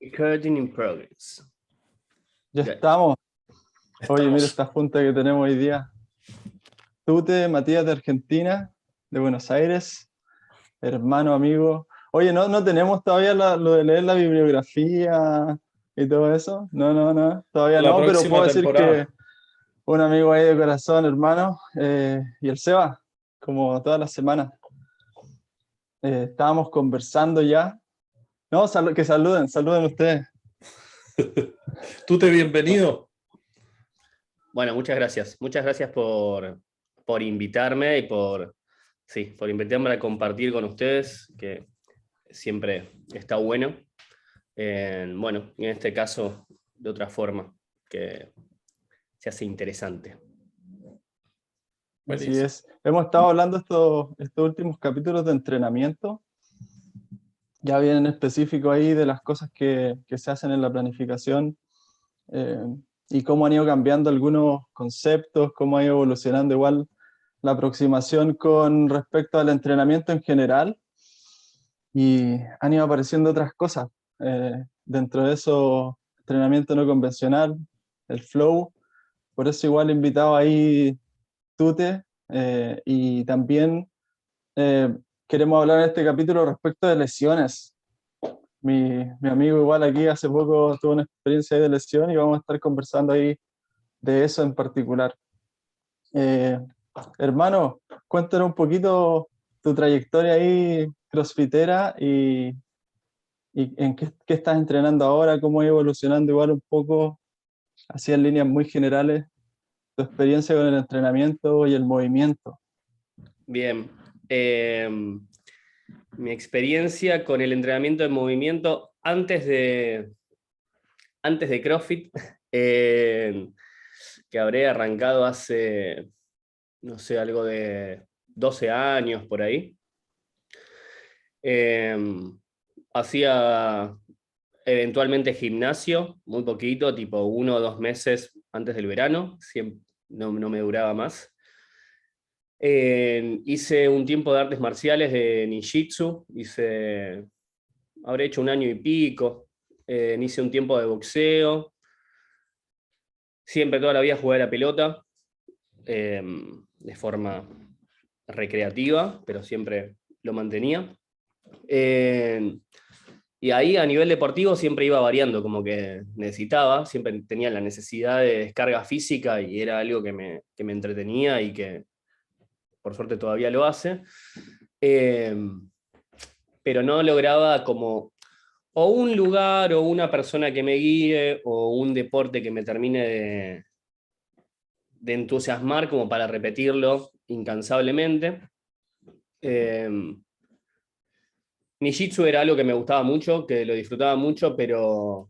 Recording in progress. Ya estamos. Oye, mira Estamos. esta junta que tenemos hoy día. Tute, Matías de Argentina, de Buenos Aires, hermano, amigo. Oye, no tenemos todavía lo de leer la bibliografía y todo eso. No, todavía La no, pero próxima puedo decir temporada. que un amigo ahí de corazón, hermano, y el Seba, como todas las semanas. Estábamos conversando ya. No, que saluden ustedes. Tute, bienvenido. Bueno, muchas gracias. Muchas gracias por invitarme y por invitarme a compartir con ustedes, que siempre está bueno. Bueno, en este caso, de otra forma, que se hace interesante. Así es. Hemos estado hablando estos últimos capítulos de entrenamiento, ya bien en específico ahí de las cosas que se hacen en la planificación eh, y cómo han ido cambiando algunos conceptos, cómo ha ido evolucionando igual la aproximación con respecto al entrenamiento en general y han ido apareciendo otras cosas. Dentro de eso, entrenamiento no convencional, el flow, por eso igual he invitado ahí Tute y también queremos hablar en este capítulo respecto de lesiones. Mi amigo igual aquí hace poco tuvo una experiencia ahí de lesión y vamos a estar conversando ahí de eso en particular. Eh, Hermano, cuéntanos un poquito tu trayectoria ahí crossfitera y en qué estás entrenando ahora, cómo ha ido evolucionando igual un poco, así en líneas muy generales, tu experiencia con el entrenamiento y el movimiento. Bien. Mi experiencia con el entrenamiento de movimiento antes de CrossFit, que habré arrancado hace, no sé, algo de 12 años por ahí. Hacía eventualmente gimnasio, muy poquito, tipo 1 o 2 meses antes del verano, no me duraba más. Hice un tiempo de artes marciales de ninjitsu, habré hecho 1 año y pico. Hice un tiempo de boxeo. Siempre toda la vida jugué a la pelota, de forma recreativa, pero siempre lo mantenía. Y ahí a nivel deportivo siempre iba variando, como que siempre tenía la necesidad de descarga física y era algo que me entretenía y que por suerte todavía lo hace. Pero no lograba como o un lugar o una persona que me guíe o un deporte que me termine de entusiasmar como para repetirlo incansablemente. Ninjitsu era algo que me gustaba mucho, que lo disfrutaba mucho, pero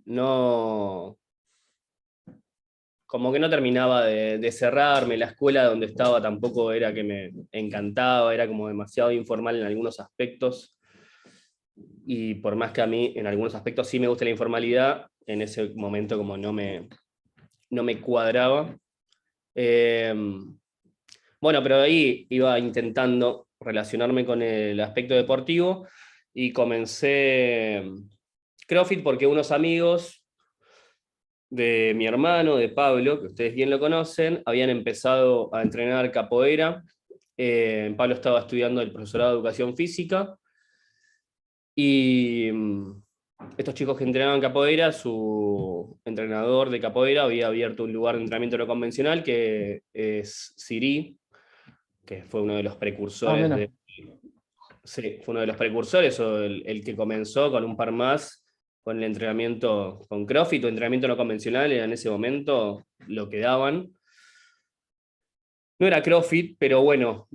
no, como que no terminaba de cerrarme. La escuela donde estaba tampoco era que me encantaba, era como demasiado informal en algunos aspectos. Y por más que a mí en algunos aspectos sí me gusta la informalidad, en ese momento como no me cuadraba. Bueno, pero ahí iba intentando relacionarme con el aspecto deportivo y comencé CrossFit porque unos amigos de mi hermano, de Pablo, que ustedes bien lo conocen, habían empezado a entrenar capoeira. Pablo estaba estudiando el profesorado de educación física y estos chicos que entrenaban capoeira, su entrenador de capoeira había abierto un lugar de entrenamiento no convencional que es Siri, que fue uno de los Ah, precursores mira. fue uno de los precursores o el que comenzó con un par más con el entrenamiento con CrossFit o entrenamiento no convencional, en ese momento lo que daban. No era CrossFit, pero bueno,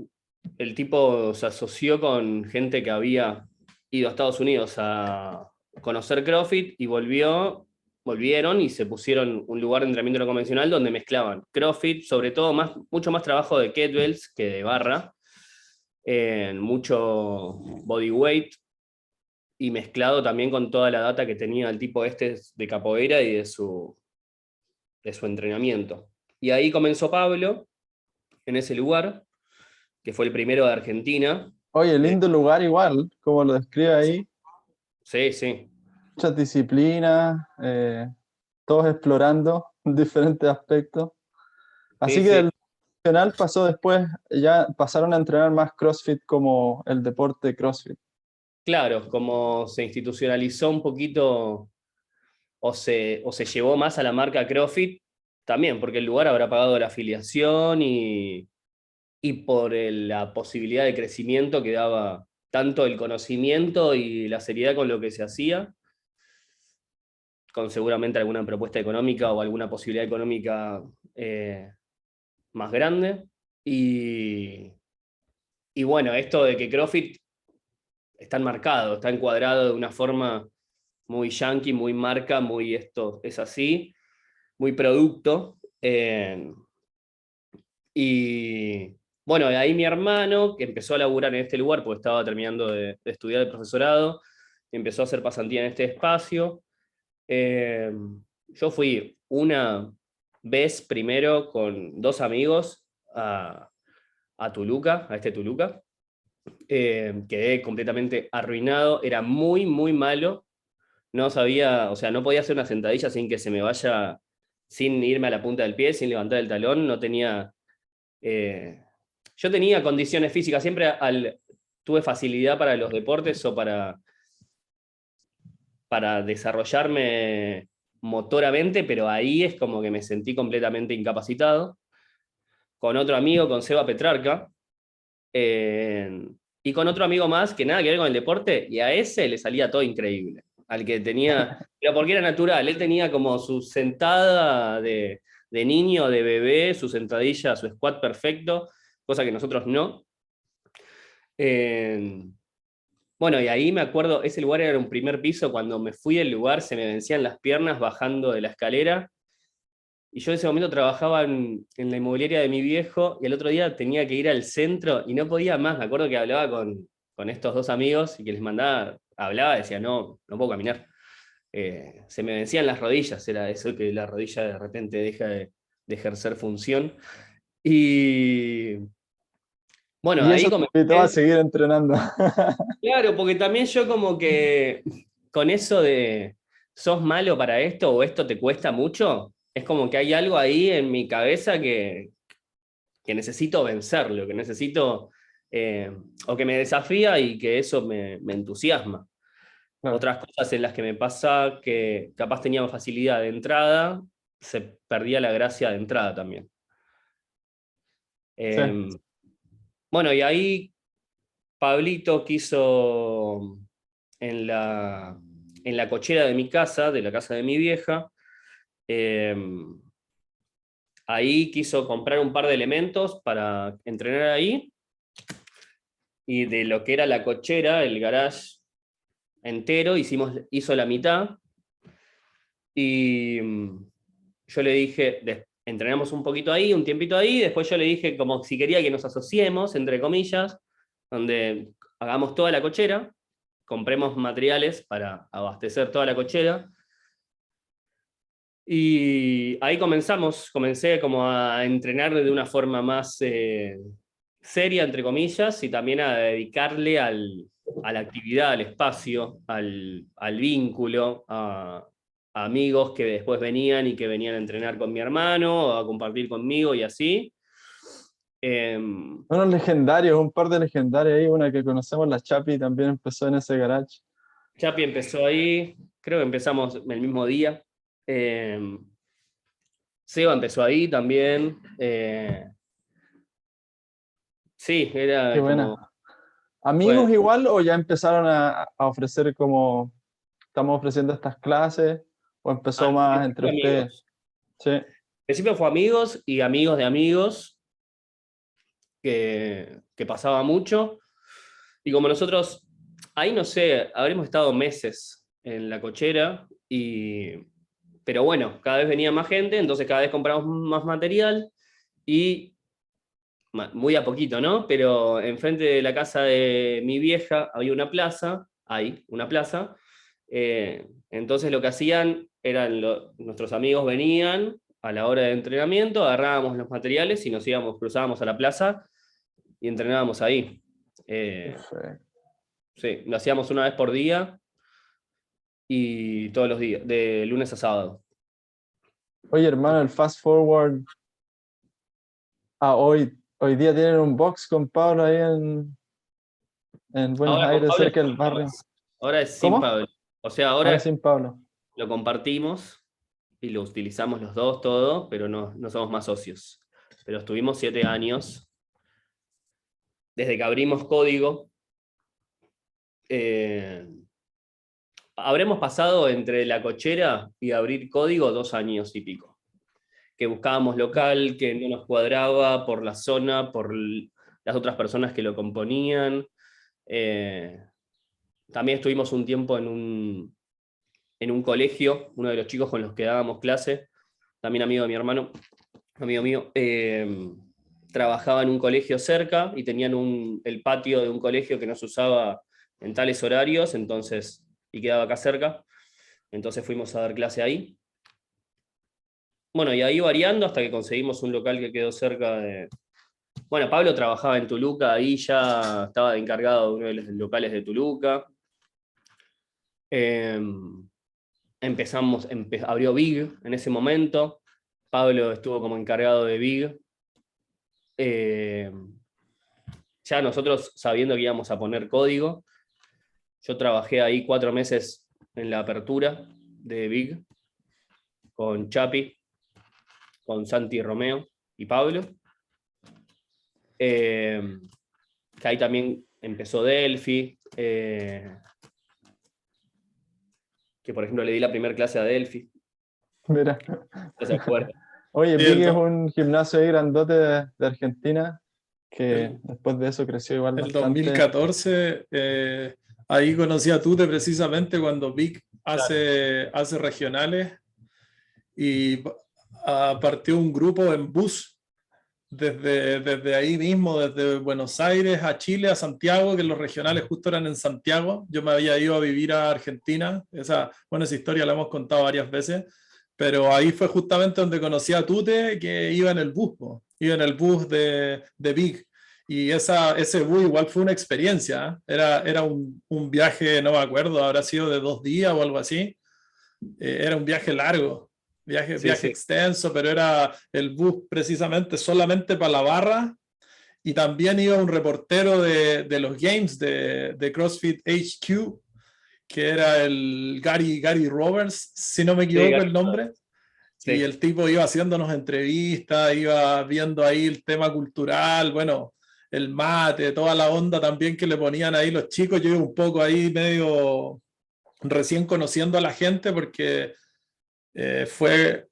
el tipo se asoció con gente que había ido a Estados Unidos a conocer CrossFit y volvieron y se pusieron un lugar de entrenamiento no convencional donde mezclaban CrossFit, sobre todo mucho más trabajo de kettlebells que de barra, mucho body weight y mezclado también con toda la data que tenía el tipo este de capoeira y de su entrenamiento. Y ahí comenzó Pablo, en ese lugar, que fue el primero de Argentina. Oye, lindo lugar igual, como lo describe ahí. Sí, sí. muchas disciplinas, todos explorando diferentes aspectos. Sí, Así que sí. el profesional pasó después, ya pasaron a entrenar más CrossFit como el deporte CrossFit. Claro, como se institucionalizó un poquito o se llevó más a la marca CrossFit, también porque el lugar habrá pagado la afiliación y por la posibilidad de crecimiento que daba tanto el conocimiento y la seriedad con lo que se hacía, con seguramente alguna propuesta económica o alguna posibilidad económica eh, más grande. Y, y bueno, esto de que CrossFit está enmarcado, está encuadrado de una forma muy yankee, muy marca, muy esto es así, muy producto. Y bueno, de ahí mi hermano, que empezó a laburar en este lugar, porque estaba terminando de estudiar el profesorado, empezó a hacer pasantía en este espacio. Eh, yo fui una vez primero con dos amigos a Toluca, a este Toluca. Quedé completamente arruinado, era muy, muy malo. No sabía, o sea, no podía hacer una sentadilla sin que se me vaya, sin irme a la punta del pie, sin levantar el talón, no tenía yo tenía condiciones físicas, siempre tuve facilidad para los deportes o para desarrollarme motoramente, pero ahí es como que me sentí completamente incapacitado. Con otro amigo, con Seba Petrarca, eh, y con otro amigo más que nada que ver con el deporte, y a ese le salía todo increíble. Al que tenía, pero porque era natural, él tenía como su sentada de niño, de bebé, su sentadilla, su squat perfecto, cosa que nosotros no. Eh, bueno, y ahí me acuerdo, ese lugar era un primer piso, cuando me fui del lugar se me vencían las piernas bajando de la escalera, y yo en ese momento trabajaba en la inmobiliaria de mi viejo, y el otro día tenía que ir al centro y no podía más, me acuerdo que hablaba con estos dos amigos y que les mandaba, hablaba, decía, no, no puedo caminar. Se me vencían las rodillas, era eso que la rodilla de repente deja de ejercer función. Y bueno, Y ahí eso te invitó a comencé. seguir entrenando. Claro, porque también yo como que con eso de sos malo para esto o esto te cuesta mucho, es como que hay algo ahí en mi cabeza que necesito vencerlo, que necesito o que me desafía y que eso me entusiasma. Claro, Otras cosas en las que me pasa que capaz tenía facilidad de entrada, se perdía la gracia de entrada también. sí. Eh, bueno, y ahí Pablito quiso en en la cochera de mi casa, de la casa de mi vieja, eh, ahí quiso comprar un par de elementos para entrenar ahí, y de lo que era la cochera, el garage entero, hizo la mitad, y yo le dije, entrenamos un poquito ahí, un tiempito ahí, después yo le dije como si quería que nos asociemos, entre comillas, donde hagamos toda la cochera, compremos materiales para abastecer toda la cochera. Y ahí comencé como a entrenar de una forma más seria, entre comillas, y también a dedicarle a la actividad, al espacio, al vínculo, a amigos que después venían y que venían a entrenar con mi hermano, o a compartir conmigo y así. Unos legendarios, un par de legendarios ahí, una que conocemos, la Chapi, también empezó en ese garage. Chapi empezó ahí, creo que empezamos el mismo día. Eh, Seba empezó ahí también. Sí, Qué era como, buena. ¿Amigos fue, igual o ya empezaron a ofrecer como estamos ofreciendo estas clases o empezó al más entre principio ustedes? amigos. Sí, Al principio fue amigos y amigos de amigos, que pasaba mucho. Y como nosotros, ahí no sé, habremos estado meses en la cochera, pero bueno, cada vez venía más gente, entonces cada vez compramos más material y muy a poquito, ¿no? Pero enfrente de la casa de mi vieja había una plaza, hay una plaza. Entonces lo que hacían eran, nuestros amigos venían a la hora de entrenamiento, agarrábamos los materiales y nos íbamos, cruzábamos a la plaza y entrenábamos ahí. Eh, perfecto. sí, lo hacíamos una vez por día. y todos los días, de lunes a sábado. Oye, hermano, el fast forward a hoy día tienen un box con Pablo ahí en Buenos Ahora con Aires, Pablo, cerca del barrio. ahora es sin ¿Cómo? Pablo. O sea, Ahora ahora sin Pablo. lo compartimos y lo utilizamos los dos todo, pero no somos más socios. Pero estuvimos 7 años, desde que abrimos código. eh, Habremos pasado entre la cochera y abrir código 2 años y pico. Que buscábamos local, que no nos cuadraba por la zona, por las otras personas que lo componían. Eh, También estuvimos un tiempo en un colegio, uno de los chicos con los que dábamos clase, también amigo de mi hermano, amigo mío, trabajaba en un colegio cerca y tenían el patio de un colegio que no se usaba en tales horarios, entonces, y quedaba acá cerca, entonces fuimos a dar clase ahí. Bueno, y ahí variando hasta que conseguimos un local que quedó cerca de... Bueno, Pablo trabajaba en Toluca, ahí ya estaba encargado de uno de los locales de Toluca. Eh, Abrió Big en ese momento. Pablo estuvo como encargado de Big. Eh, ya nosotros sabiendo que íbamos a poner código, yo trabajé ahí 4 meses en la apertura de Big con Chapi, con Santi Romeo y Pablo. Que ahí también empezó Delphi, que por ejemplo le di la primera clase a Delphi, Mira. ¿no se acuerda? Oye, Sí, vi que es un gimnasio ahí grandote de Argentina, que el, después de eso creció igual el bastante. 2014, ahí conocí a Tute precisamente cuando Vic hace regionales y partió un grupo en bus desde ahí mismo, desde Buenos Aires a Chile, a Santiago, que los regionales justo eran en Santiago. Yo me había ido a vivir a Argentina. Esa historia la hemos contado varias veces, pero ahí fue justamente donde conocí a Tute, que iba en el bus, po. Iba en el bus de Big. Y ese bus igual fue una experiencia, ¿eh? Era un viaje, no me acuerdo, habrá sido de 2 días o algo así. Era un viaje largo, Sí, viaje sí. extenso, pero era el bus precisamente solamente para la barra. Y también iba un reportero de los games de CrossFit HQ, que era el Gary Roberts, si no me Sí, equivoco el nombre. Y sí. el tipo iba haciéndonos entrevistas, iba viendo ahí el tema cultural, bueno, el mate, toda la onda también que le ponían ahí los chicos. Yo iba un poco ahí medio recién conociendo a la gente porque fue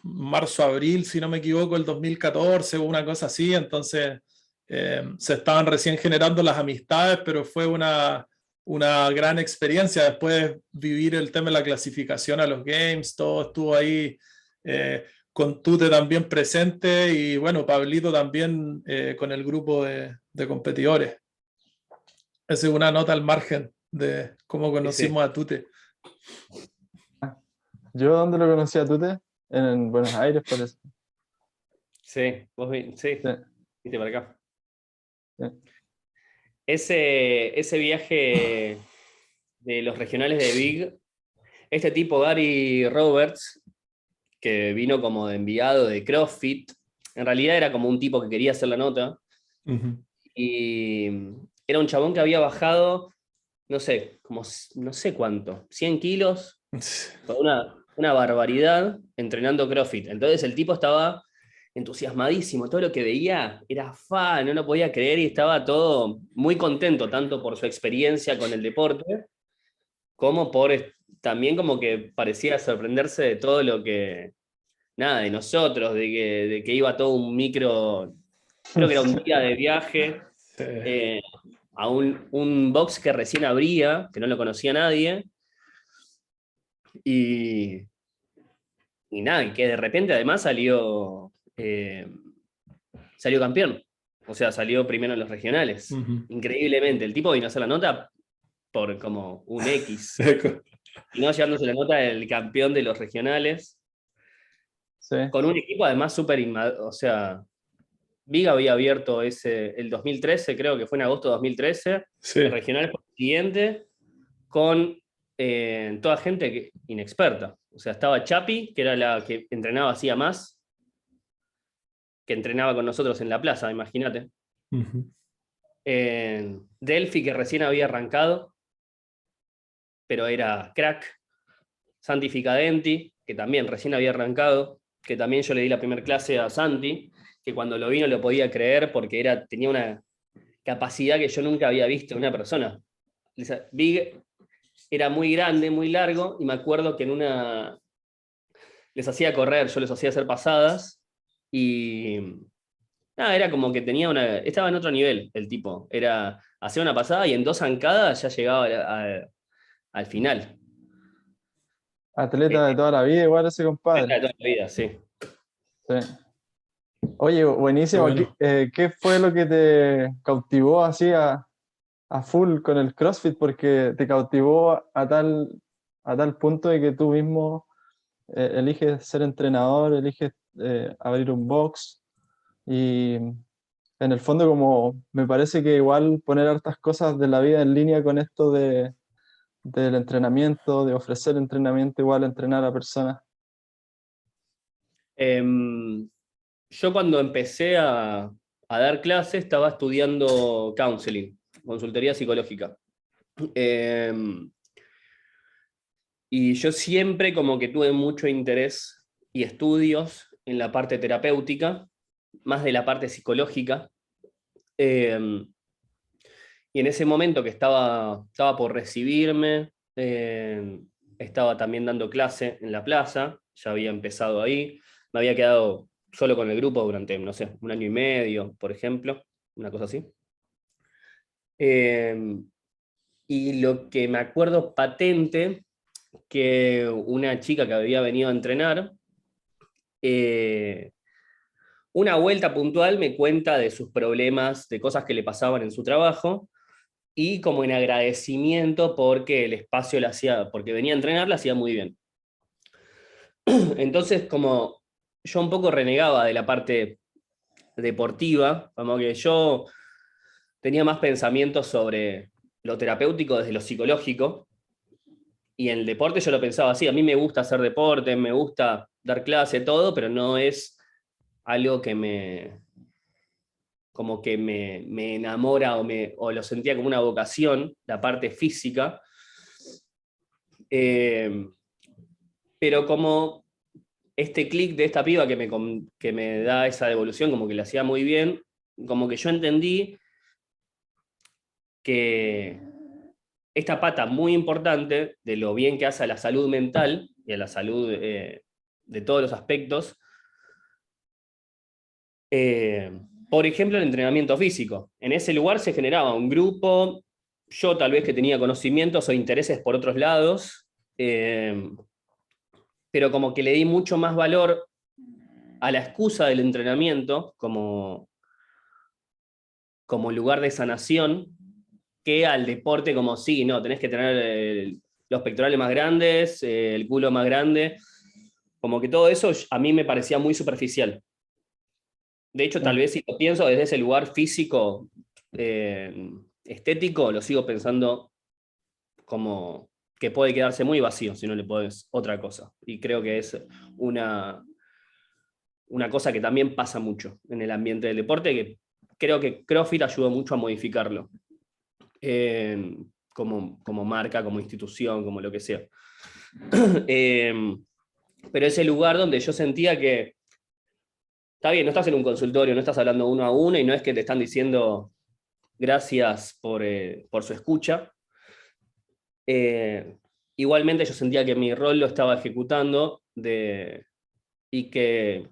marzo, abril, si no me equivoco, el 2014 o una cosa así, entonces se estaban recién generando las amistades, pero fue una gran experiencia después vivir el tema de la clasificación a los games, todo estuvo ahí con Tute también presente y bueno, Pablito también con el grupo de competidores. Esa es una nota al margen de cómo Sí, sí. conocimos a Tute. ¿Yo dónde lo conocí a Tute? En Buenos Aires, parece. Sí, sí, Sí, viste para acá. sí. Ese viaje de los regionales de Big, este tipo Gary Roberts, que vino como de enviado de CrossFit, en realidad era como un tipo que quería hacer la nota, Uh -huh. y era un chabón que había bajado, no sé, como no sé cuánto, 100 kilos, una barbaridad entrenando CrossFit. Entonces el tipo estaba entusiasmadísimo, todo lo que veía era fan, no lo podía creer y estaba todo muy contento, tanto por su experiencia con el deporte, como por también como que parecía sorprenderse de todo lo que, nada, de nosotros, de que iba todo un micro, creo que era un día de viaje, Sí. eh, a un box que recién abría, que no lo conocía nadie, y, y nada, y que de repente además salió campeón. O sea, salió primero en los Uh regionales. -huh. Increíblemente. El tipo vino a hacer la nota por como un X. Seco. Y no llevándose la nota del campeón de los regionales. Sí. Con un equipo además súper o sea, Viga había abierto el 2013, creo que fue en agosto de 2013. Sí. El regional fue el siguiente, con toda gente inexperta. O sea, estaba Chapi, que era la que entrenaba hacía más, que entrenaba con nosotros en la plaza, imagínate. Delphi, que recién había arrancado, pero era crack. Santi Ficadenti, que también recién había arrancado, que también yo le di la primera clase a Santi, que cuando lo vi no lo podía creer porque tenía una capacidad que yo nunca había visto en una persona. Big era muy grande, muy largo, y me acuerdo que les hacía correr, yo les hacía hacer pasadas, y nada, era como que estaba en otro nivel el tipo. Hacía una pasada y en 2 zancadas ya llegaba al final. Atleta de toda la vida, igual ese De compadre. toda la vida, sí. Sí. Oye, Qué buenísimo. bueno. ¿Qué fue lo que te cautivó así a full con el CrossFit? Porque te cautivó a tal punto de que tú mismo eliges ser entrenador, eliges abrir un box y en el fondo como me parece que igual poner hartas cosas de la vida en línea con esto del entrenamiento, de ofrecer entrenamiento, igual entrenar a personas. Em, yo cuando empecé a dar clases estaba estudiando counseling, consultoría psicológica. Em, y yo siempre como que tuve mucho interés y estudios en la parte terapéutica, más de la parte psicológica. Em, y en ese momento que estaba por recibirme, estaba también dando clase en la plaza, ya había empezado ahí, me había quedado solo con el grupo durante, no sé, 1 año y medio, por ejemplo, una cosa así. Y lo que me acuerdo patente, que una chica que había venido a entrenar, eh, una vuelta puntual me cuenta de sus problemas, de cosas que le pasaban en su trabajo, y como en agradecimiento porque el espacio la hacía, porque venía a entrenar, la hacía muy bien. Entonces, como yo un poco renegaba de la parte deportiva, como que yo tenía más pensamientos sobre lo terapéutico desde lo psicológico, y en el deporte yo lo pensaba así, a mí me gusta hacer deporte, me gusta dar clase, todo, pero no es algo que como que me enamora o lo sentía como una vocación, la parte física. Eh, pero como este clic de esta piba que me da esa devolución, como que la hacía muy bien, como que yo entendí que esta pata muy importante de lo bien que hace a la salud mental y a la salud de todos los aspectos, por ejemplo, el entrenamiento físico. En ese lugar se generaba un grupo, yo tal vez que tenía conocimientos o intereses por otros lados, pero como que le di mucho más valor a la excusa del entrenamiento como lugar de sanación que al deporte como sí, no, tenés que tener los pectorales más grandes, el culo más grande, como que todo eso a mí me parecía muy superficial. De hecho, tal vez si lo pienso desde ese lugar físico, estético, lo sigo pensando como que puede quedarse muy vacío si no le pones otra cosa. Y creo que es una cosa que también pasa mucho en el ambiente del deporte, que creo que CrossFit ayudó mucho a modificarlo, como marca, como institución, como lo que sea. Pero ese lugar donde yo sentía que, está bien, no estás en un consultorio, no estás hablando uno a uno y no es que te están diciendo gracias por su escucha. Igualmente yo sentía que mi rol lo estaba ejecutando y que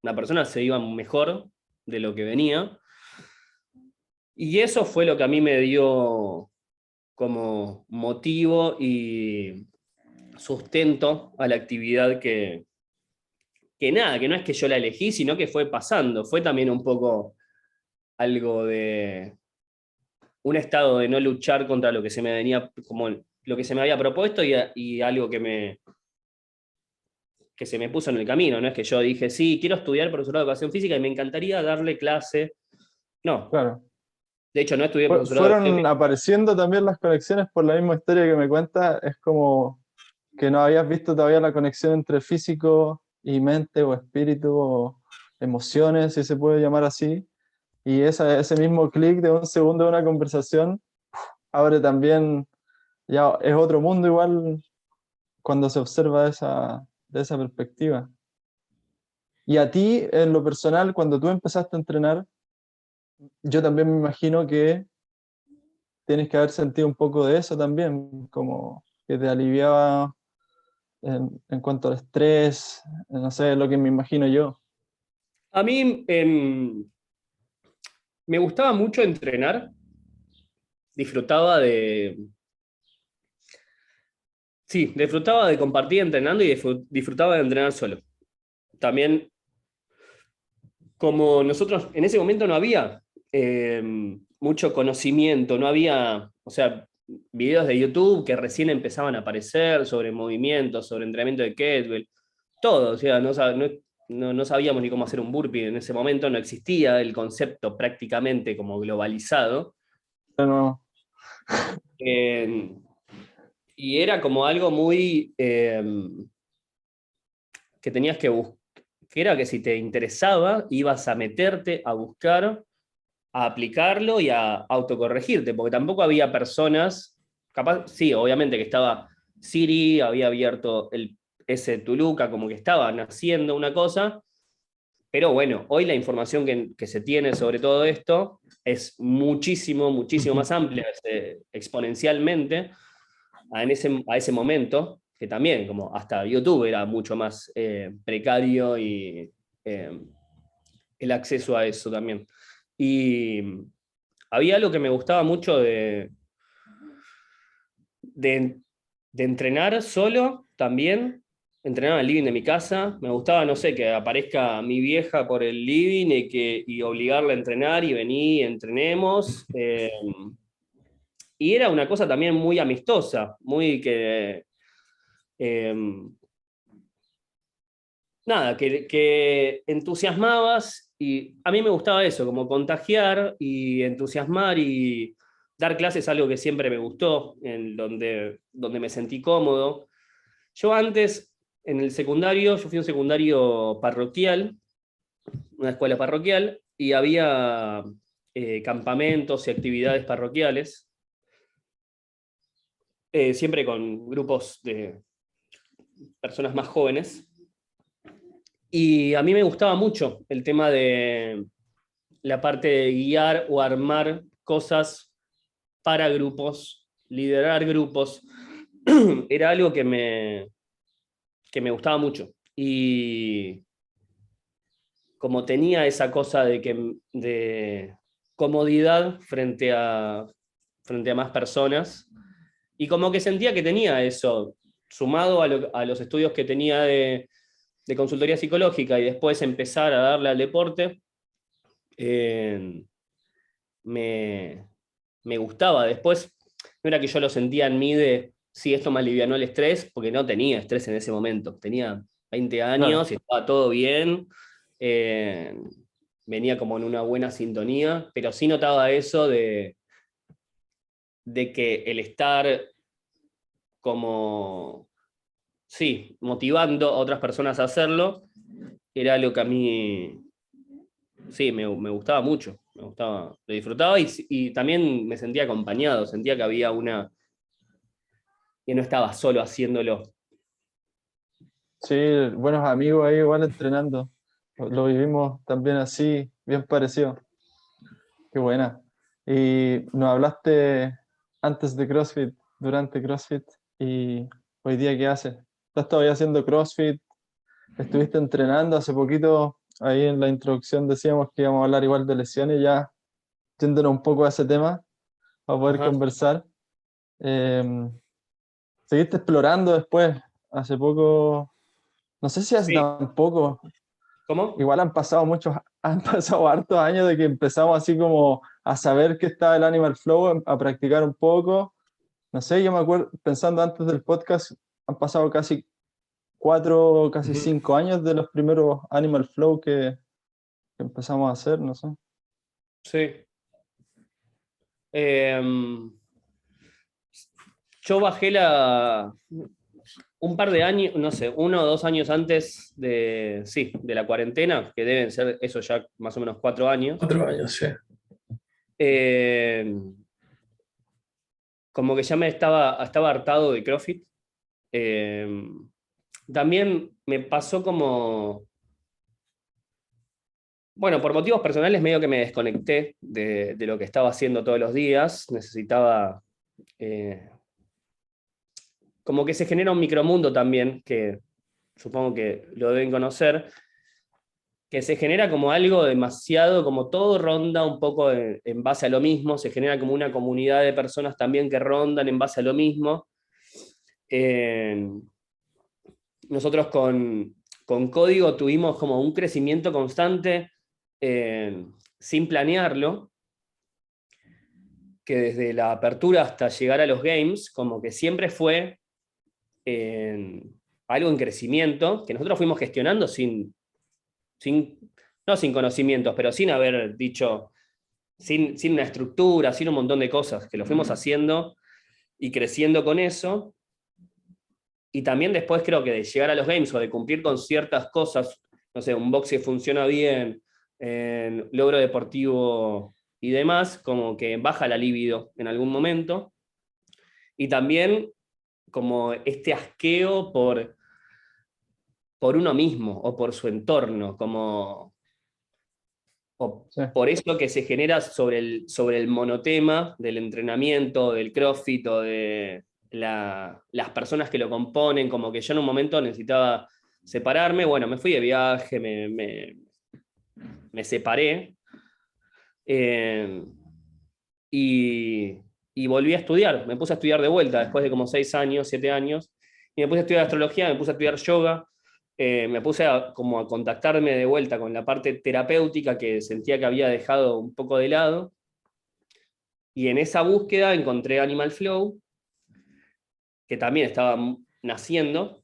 una persona se iba mejor de lo que venía. Y eso fue lo que a mí me dio como motivo y sustento a la actividad que nada, que no es que yo la elegí, sino que fue pasando. Fue también un poco algo de un estado de no luchar contra lo que se me venía, como lo que se me había propuesto y algo que se me puso en el camino. No es que yo dije, sí, quiero estudiar profesorado de educación física y me encantaría darle clase. No, Claro. De hecho, no estudié profesorado. Fueron apareciendo también las conexiones por la misma historia que me cuentas. Es como que no habías visto todavía la conexión entre físico y mente o espíritu o emociones, si se puede llamar así. Y ese mismo clic de un segundo de una conversación abre también, ya es otro mundo igual cuando se observa de esa perspectiva. Y a ti, en lo personal, cuando tú empezaste a entrenar, yo también me imagino que tienes que haber sentido un poco de eso también, como que te aliviaba en cuanto al estrés, no sé, lo que me imagino yo. A mí me gustaba mucho entrenar, disfrutaba de... Sí, disfrutaba de compartir entrenando y disfrutaba de entrenar solo. También, como nosotros en ese momento no había mucho conocimiento, no había, o sea, videos de YouTube que recién empezaban a aparecer sobre movimientos, sobre entrenamiento de kettlebell, todo, o sea, no sabíamos ni cómo hacer un burpee en ese momento, no existía el concepto prácticamente como globalizado. Pero Eh, y era como algo muy que tenías que buscar, que era que si te interesaba, ibas a meterte a buscar, a aplicarlo y a autocorregirte, porque tampoco había personas, capaz, sí, obviamente que estaba Siri, había abierto ese Tuluca, como que estaban haciendo una cosa, pero bueno, hoy la información que se tiene sobre todo esto es muchísimo, muchísimo más amplia, exponencialmente a ese momento, que también, como hasta YouTube era mucho más precario y el acceso a eso también. Y había algo que me gustaba mucho de, de entrenar solo también, entrenar en el living de mi casa. Me gustaba, no sé, que aparezca mi vieja por el living y obligarla a entrenar y vení, entrenemos. Y era una cosa también muy amistosa, muy que... Eh, nada, que entusiasmabas y a mí me gustaba eso, como contagiar y entusiasmar y dar clases, algo que siempre me gustó, en donde me sentí cómodo. Yo antes, en el secundario, yo fui a un secundario parroquial, una escuela parroquial, y había campamentos y actividades parroquiales, siempre con grupos de personas más jóvenes. Y a mí me gustaba mucho el tema de la parte de guiar o armar cosas para grupos, liderar grupos. Era algo que me gustaba mucho. Y como tenía esa cosa de comodidad frente a más personas, y como que sentía que tenía eso, sumado a los estudios que tenía de consultoría psicológica y después empezar a darle al deporte, eh, me, me gustaba. Después, no era que yo lo sentía en mí de, sí, esto me alivianó el estrés, porque no tenía estrés en ese momento. Tenía 20 claro, años y estaba todo bien. eh, Venía como en una buena sintonía, pero sí notaba eso de que el estar como, sí, motivando a otras personas a hacerlo, era lo que a mí sí, me gustaba mucho, me gustaba, lo disfrutaba y también me sentía acompañado, sentía que había que no estaba solo haciéndolo. sí, buenos amigos ahí igual entrenando. Lo vivimos también así, bien parecido. Qué buena. Y nos hablaste antes de CrossFit, durante CrossFit y hoy día ¿qué haces? ¿Estás todavía haciendo CrossFit? ¿Estuviste entrenando hace poquito? Ahí en la introducción decíamos que íbamos a hablar igual de lesiones, ya yéndonos un poco a ese tema para poder Ajá. conversar. ¿Seguiste explorando después? Hace poco, no sé si hace Sí, tan poco, ¿cómo? igual han pasado muchos, han pasado hartos años de que empezamos así como a saber que estaba el Animal Flow, a practicar un poco. No sé, yo me acuerdo, pensando antes del podcast, han pasado casi 4, casi Ujú. 5 años de los primeros Animal Flow que empezamos a hacer, no sé. Sí. Yo bajé un par de años, no sé, 1 o 2 años antes de la cuarentena, que deben ser eso ya más o menos 4 años. 4 años, sí. Como que ya estaba hartado de CrossFit. También me pasó como, bueno, por motivos personales medio que me desconecté de lo que estaba haciendo todos los días. Necesitaba, como que se genera un micromundo también, que supongo que lo deben conocer, que se genera como algo demasiado, como todo ronda un poco en base a lo mismo, se genera como una comunidad de personas también que rondan en base a lo mismo. Nosotros con Código tuvimos como un crecimiento constante sin planearlo, que desde la apertura hasta llegar a los games, como que siempre fue algo en crecimiento, que nosotros fuimos gestionando no sin conocimientos, pero sin haber dicho, sin una estructura, sin un montón de cosas, que lo fuimos haciendo y creciendo con eso. Y también después creo que de llegar a los games o de cumplir con ciertas cosas, no sé, un box que funciona bien, logro deportivo y demás, como que baja la libido en algún momento. Y también como este asqueo por uno mismo o por su entorno, como Sí. por eso que se genera sobre el monotema del entrenamiento, del CrossFit o de las personas que lo componen, como que yo en un momento necesitaba separarme. Bueno, me fui de viaje, me separé, y volví a estudiar. Me puse a estudiar de vuelta después de como 6 años, 7 años, y me puse a estudiar astrología, me puse a estudiar yoga. Me puse como a contactarme de vuelta con la parte terapéutica que sentía que había dejado un poco de lado. Y en esa búsqueda encontré Animal Flow, que también estaba naciendo.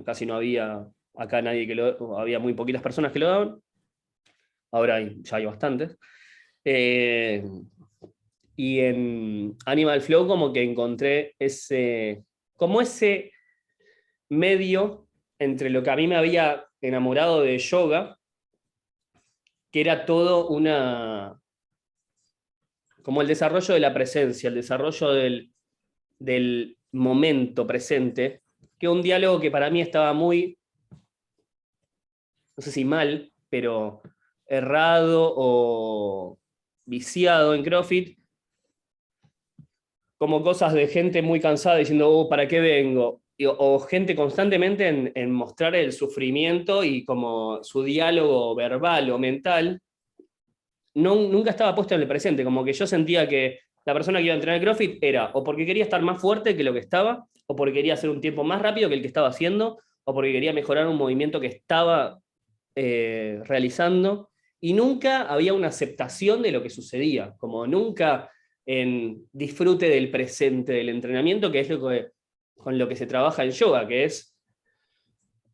Casi no había acá nadie había muy poquitas personas que lo daban. Ahora ya hay bastantes. Y en Animal Flow como que encontré ese medio entre lo que a mí me había enamorado de yoga, que era todo como el desarrollo de la presencia, el desarrollo del momento presente, que un diálogo que para mí estaba muy, no sé si mal, pero errado o viciado en CrossFit, como cosas de gente muy cansada diciendo, ¿para qué vengo? O gente constantemente en mostrar el sufrimiento y como su diálogo verbal o mental nunca estaba puesto en el presente, como que yo sentía que la persona que iba a entrenar CrossFit era o porque quería estar más fuerte que lo que estaba, o porque quería hacer un tiempo más rápido que el que estaba haciendo, o porque quería mejorar un movimiento que estaba realizando, y nunca había una aceptación de lo que sucedía, como nunca en disfrute del presente del entrenamiento, que es con lo que se trabaja en yoga, que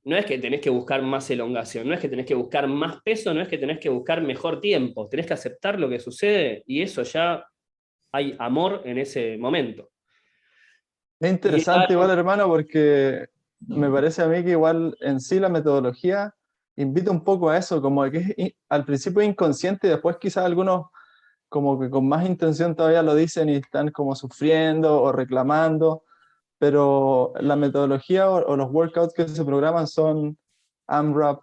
no es que tenés que buscar más elongación, no es que tenés que buscar más peso, no es que tenés que buscar mejor tiempo, tenés que aceptar lo que sucede y eso ya hay amor en ese momento. Es interesante igual, hermano, porque me parece a mí que igual en sí la metodología invita un poco a eso, como que al principio es inconsciente y después quizás algunos como que con más intención todavía lo dicen y están como sufriendo o reclamando, pero la metodología o los workouts que se programan son AMRAP,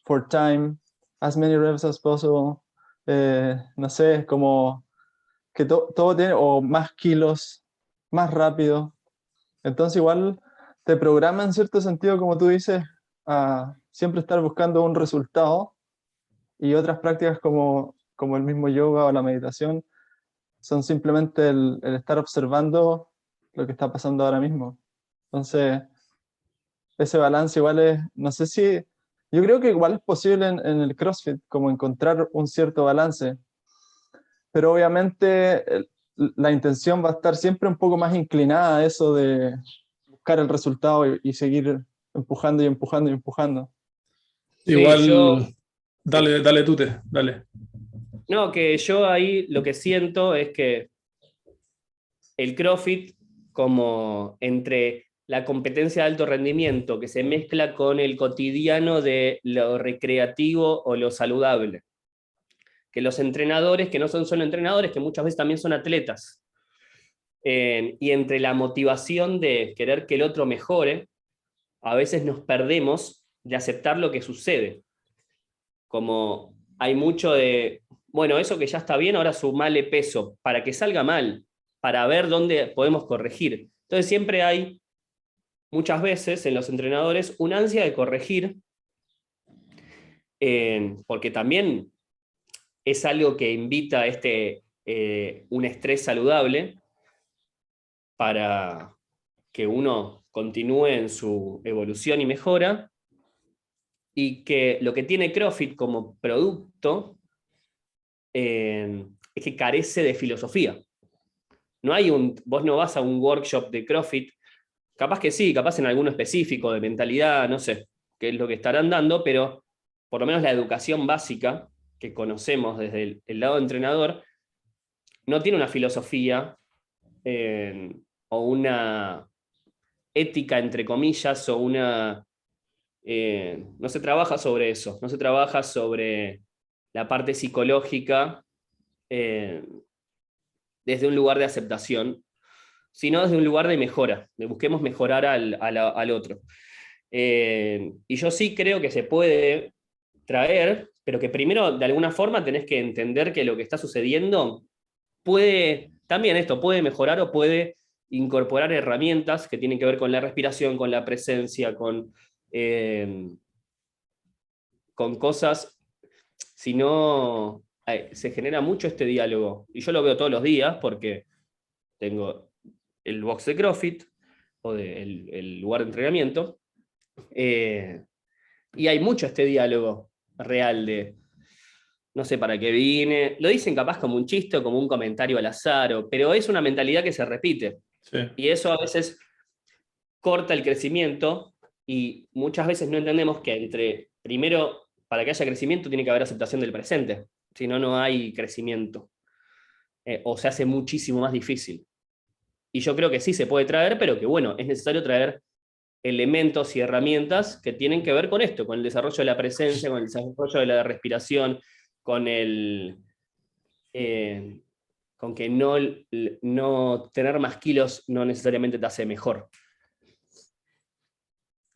for time, as many reps as possible, no sé, como que todo tiene, o más kilos, más rápido. Entonces igual te programa en cierto sentido, como tú dices, a siempre estar buscando un resultado, y otras prácticas como el mismo yoga o la meditación son simplemente el estar observando lo que está pasando ahora mismo. Entonces, ese balance igual es, no sé si, yo creo que igual es posible en el CrossFit, como encontrar un cierto balance, pero obviamente la intención va a estar siempre un poco más inclinada a eso de buscar el resultado y seguir empujando y empujando y empujando. Igual, Sí, dale, dale, Tute, dale. No, que yo ahí lo que siento es que el CrossFit, como entre la competencia de alto rendimiento que se mezcla con el cotidiano de lo recreativo o lo saludable, que los entrenadores, que no son solo entrenadores, que muchas veces también son atletas, y entre la motivación de querer que el otro mejore, a veces nos perdemos de aceptar lo que sucede. Como hay mucho de, bueno, eso que ya está bien, ahora sumale peso, para que salga mal, para ver dónde podemos corregir. Entonces siempre hay, muchas veces en los entrenadores, una ansia de corregir, porque también es algo que invita a un estrés saludable para que uno continúe en su evolución y mejora, y que lo que tiene CrossFit como producto es que carece de filosofía. Vos no vas a un workshop de CrossFit, capaz que sí, capaz en alguno específico de mentalidad, no sé qué es lo que estarán dando, pero por lo menos la educación básica que conocemos desde el lado entrenador no tiene una filosofía o una ética, entre comillas, o una... no se trabaja sobre eso, no se trabaja sobre la parte psicológica desde un lugar de aceptación, sino desde un lugar de mejora, de busquemos mejorar al otro. Y yo sí creo que se puede traer, pero que primero de alguna forma tenés que entender que lo que está sucediendo puede mejorar o puede incorporar herramientas que tienen que ver con la respiración, con la presencia, con cosas, si no, se genera mucho este diálogo. Y yo lo veo todos los días porque tengo el box de CrossFit o el lugar de entrenamiento, y hay mucho este diálogo real de no sé para qué vine. Lo dicen capaz como un chiste o como un comentario al azar, pero es una mentalidad que se repite. Sí. Y eso a veces corta el crecimiento, y muchas veces no entendemos que primero, para que haya crecimiento tiene que haber aceptación del presente, si no, no hay crecimiento, o se hace muchísimo más difícil. Y yo creo que sí se puede traer, pero que bueno, es necesario traer elementos y herramientas que tienen que ver con esto, con el desarrollo de la presencia, con el desarrollo de la respiración, con con que no tener más kilos no necesariamente te hace mejor.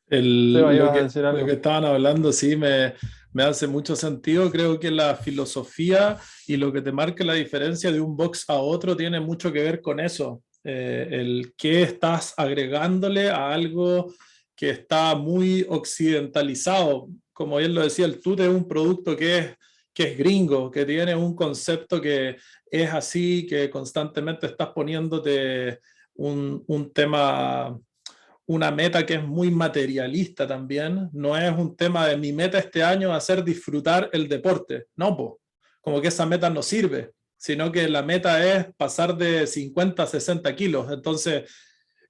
Seba, ibas a decir Lo algo. que estaban hablando sí me hace mucho sentido. Creo que la filosofía y lo que te marca la diferencia de un box a otro tiene mucho que ver con eso. El qué estás agregándole a algo que está muy occidentalizado. Como él lo decía, el tute es un producto que es gringo, que tiene un concepto que es así, que constantemente estás poniéndote un tema, una meta que es muy materialista también. No es un tema de mi meta este año va a ser disfrutar el deporte. No, po. Como que esa meta no sirve, sino que la meta es pasar de 50 a 60 kilos. Entonces,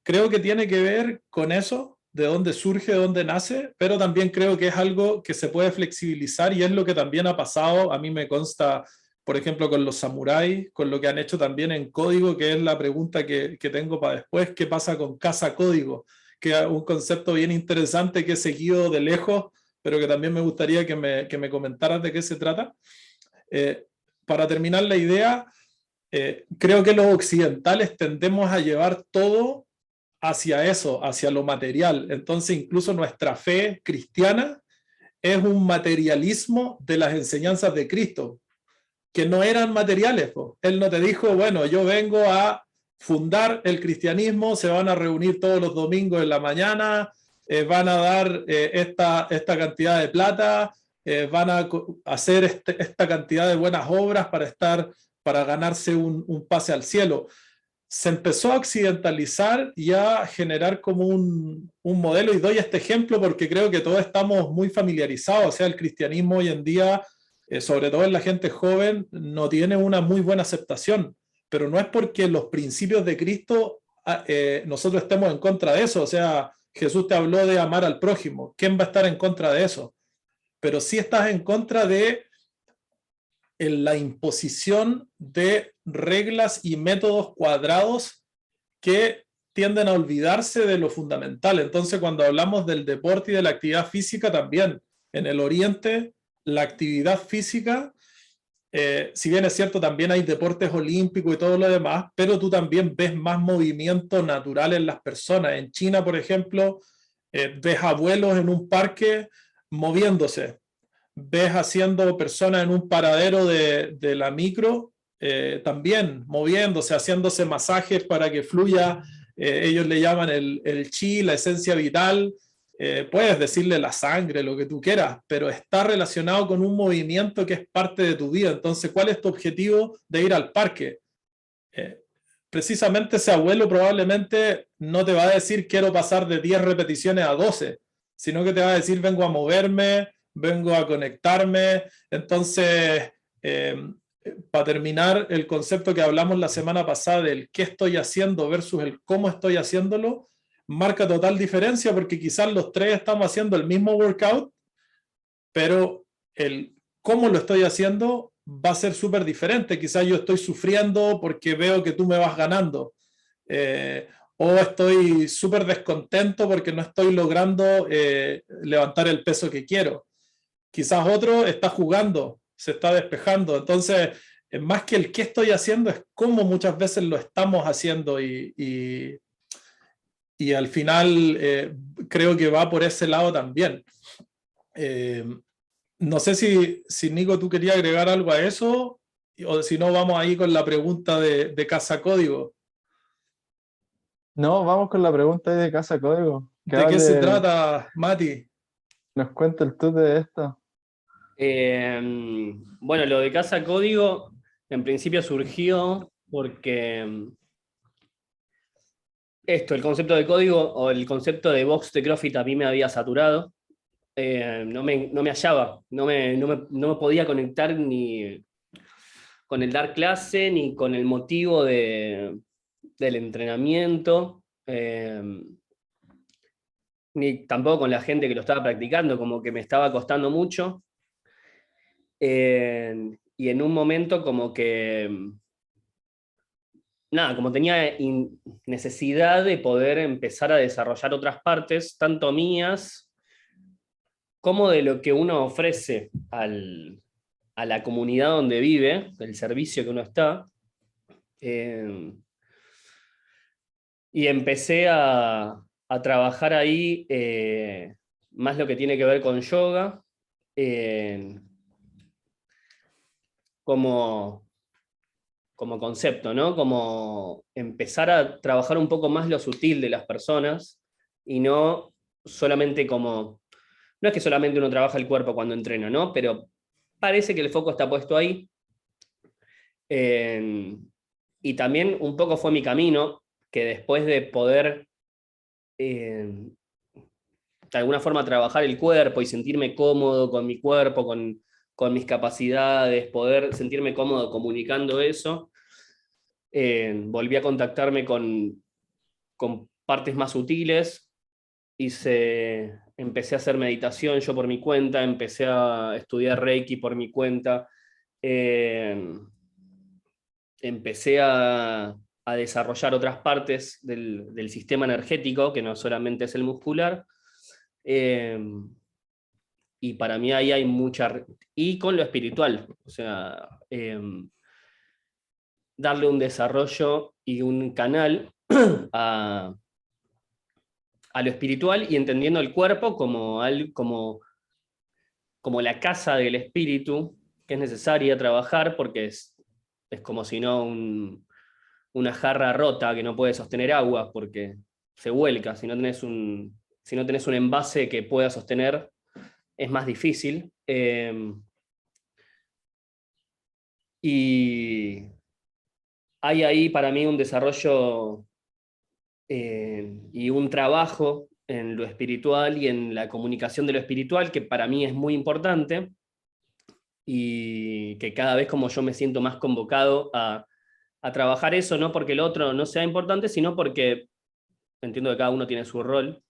creo que tiene que ver con eso, de dónde surge, de dónde nace, pero también creo que es algo que se puede flexibilizar y es lo que también ha pasado. A mí me consta, por ejemplo, con los samuráis, con lo que han hecho también en código, que es la pregunta que tengo para después, ¿qué pasa con casa código? Que es un concepto bien interesante que he seguido de lejos, pero que también me gustaría que me comentaras de qué se trata. Para terminar la idea, creo que los occidentales tendemos a llevar todo hacia eso, hacia lo material. Entonces, incluso nuestra fe cristiana es un materialismo de las enseñanzas de Cristo, que no eran materiales. Po. Él no te dijo, bueno, yo vengo a fundar el cristianismo, se van a reunir todos los domingos en la mañana, van a dar esta cantidad de plata, van a hacer esta cantidad de buenas obras para ganarse un pase al cielo. Se empezó a occidentalizar y a generar como un modelo, y doy este ejemplo porque creo que todos estamos muy familiarizados. O sea, el cristianismo hoy en día, sobre todo en la gente joven, no tiene una muy buena aceptación, pero no es porque los principios de Cristo nosotros estemos en contra de eso. O sea, Jesús te habló de amar al prójimo. ¿Quién va a estar en contra de eso? Pero sí estás en contra de en la imposición de reglas y métodos cuadrados que tienden a olvidarse de lo fundamental. Entonces, cuando hablamos del deporte y de la actividad física, también en el Oriente, la actividad física, si bien es cierto, también hay deportes olímpicos y todo lo demás, pero tú también ves más movimiento natural en las personas. En China, por ejemplo, ves abuelos en un parque moviéndose, ves haciendo personas en un paradero de la micro, también moviéndose, haciéndose masajes para que fluya, ellos le llaman el chi, la esencia vital, puedes decirle la sangre, lo que tú quieras, pero está relacionado con un movimiento que es parte de tu vida. Entonces, ¿cuál es tu objetivo de ir al parque? Precisamente ese abuelo probablemente no te va a decir quiero pasar de 10 repeticiones a 12, sino que te va a decir vengo a moverme, vengo a conectarme. Entonces, para terminar, el concepto que hablamos la semana pasada del qué estoy haciendo versus el cómo estoy haciéndolo, marca total diferencia, porque quizás los tres estamos haciendo el mismo workout, pero el cómo lo estoy haciendo va a ser súper diferente. Quizás yo estoy sufriendo porque veo que tú me vas ganando. O estoy súper descontento porque no estoy logrando levantar el peso que quiero. Quizás otro está jugando, se está despejando. Entonces, más que el qué estoy haciendo, es cómo muchas veces lo estamos haciendo y al final creo que va por ese lado también. No sé si Nico, tú querías agregar algo a eso, o si no, vamos ahí con la pregunta de Casa Código. No, vamos con la pregunta ahí de Casa Código. Que ¿De qué se hable, trata, Mati? nos cuenta el tute de esto. Bueno, lo de Casa Código en principio surgió porque el concepto de código o el concepto de box de CrossFit a mí me había saturado. No me hallaba, no me podía conectar ni con el dar clase, ni con el motivo del entrenamiento, ni tampoco con la gente que lo estaba practicando, como que me estaba costando mucho. Y en un momento como que, nada, como tenía necesidad de poder empezar a desarrollar otras partes, tanto mías como de lo que uno ofrece a la comunidad donde vive, el servicio que uno está. Y empecé a trabajar ahí más lo que tiene que ver con yoga, como, como concepto, ¿no? Como empezar a trabajar un poco más lo sutil de las personas y no solamente como... No es que solamente uno trabaja el cuerpo cuando entrena, ¿no? Pero parece que el foco está puesto ahí. Y también un poco fue mi camino, que después de poder de alguna forma trabajar el cuerpo y sentirme cómodo con mi cuerpo, con mis capacidades, poder sentirme cómodo comunicando eso, volví a contactarme con partes más sutiles, empecé a hacer meditación yo por mi cuenta, empecé a estudiar Reiki por mi cuenta, empecé a desarrollar otras partes del sistema energético, que no solamente es el muscular, y para mí ahí hay mucha... Y con lo espiritual, o sea, darle un desarrollo y un canal a lo espiritual y entendiendo el cuerpo como la casa del espíritu, que es necesaria trabajar porque es como si no una jarra rota que no puede sostener agua porque se vuelca. Si no tenés un envase que pueda sostener, es más difícil. Y hay ahí para mí un desarrollo y un trabajo en lo espiritual y en la comunicación de lo espiritual que para mí es muy importante y que cada vez como yo me siento más convocado a trabajar eso, no porque el otro no sea importante, sino porque entiendo que cada uno tiene su rol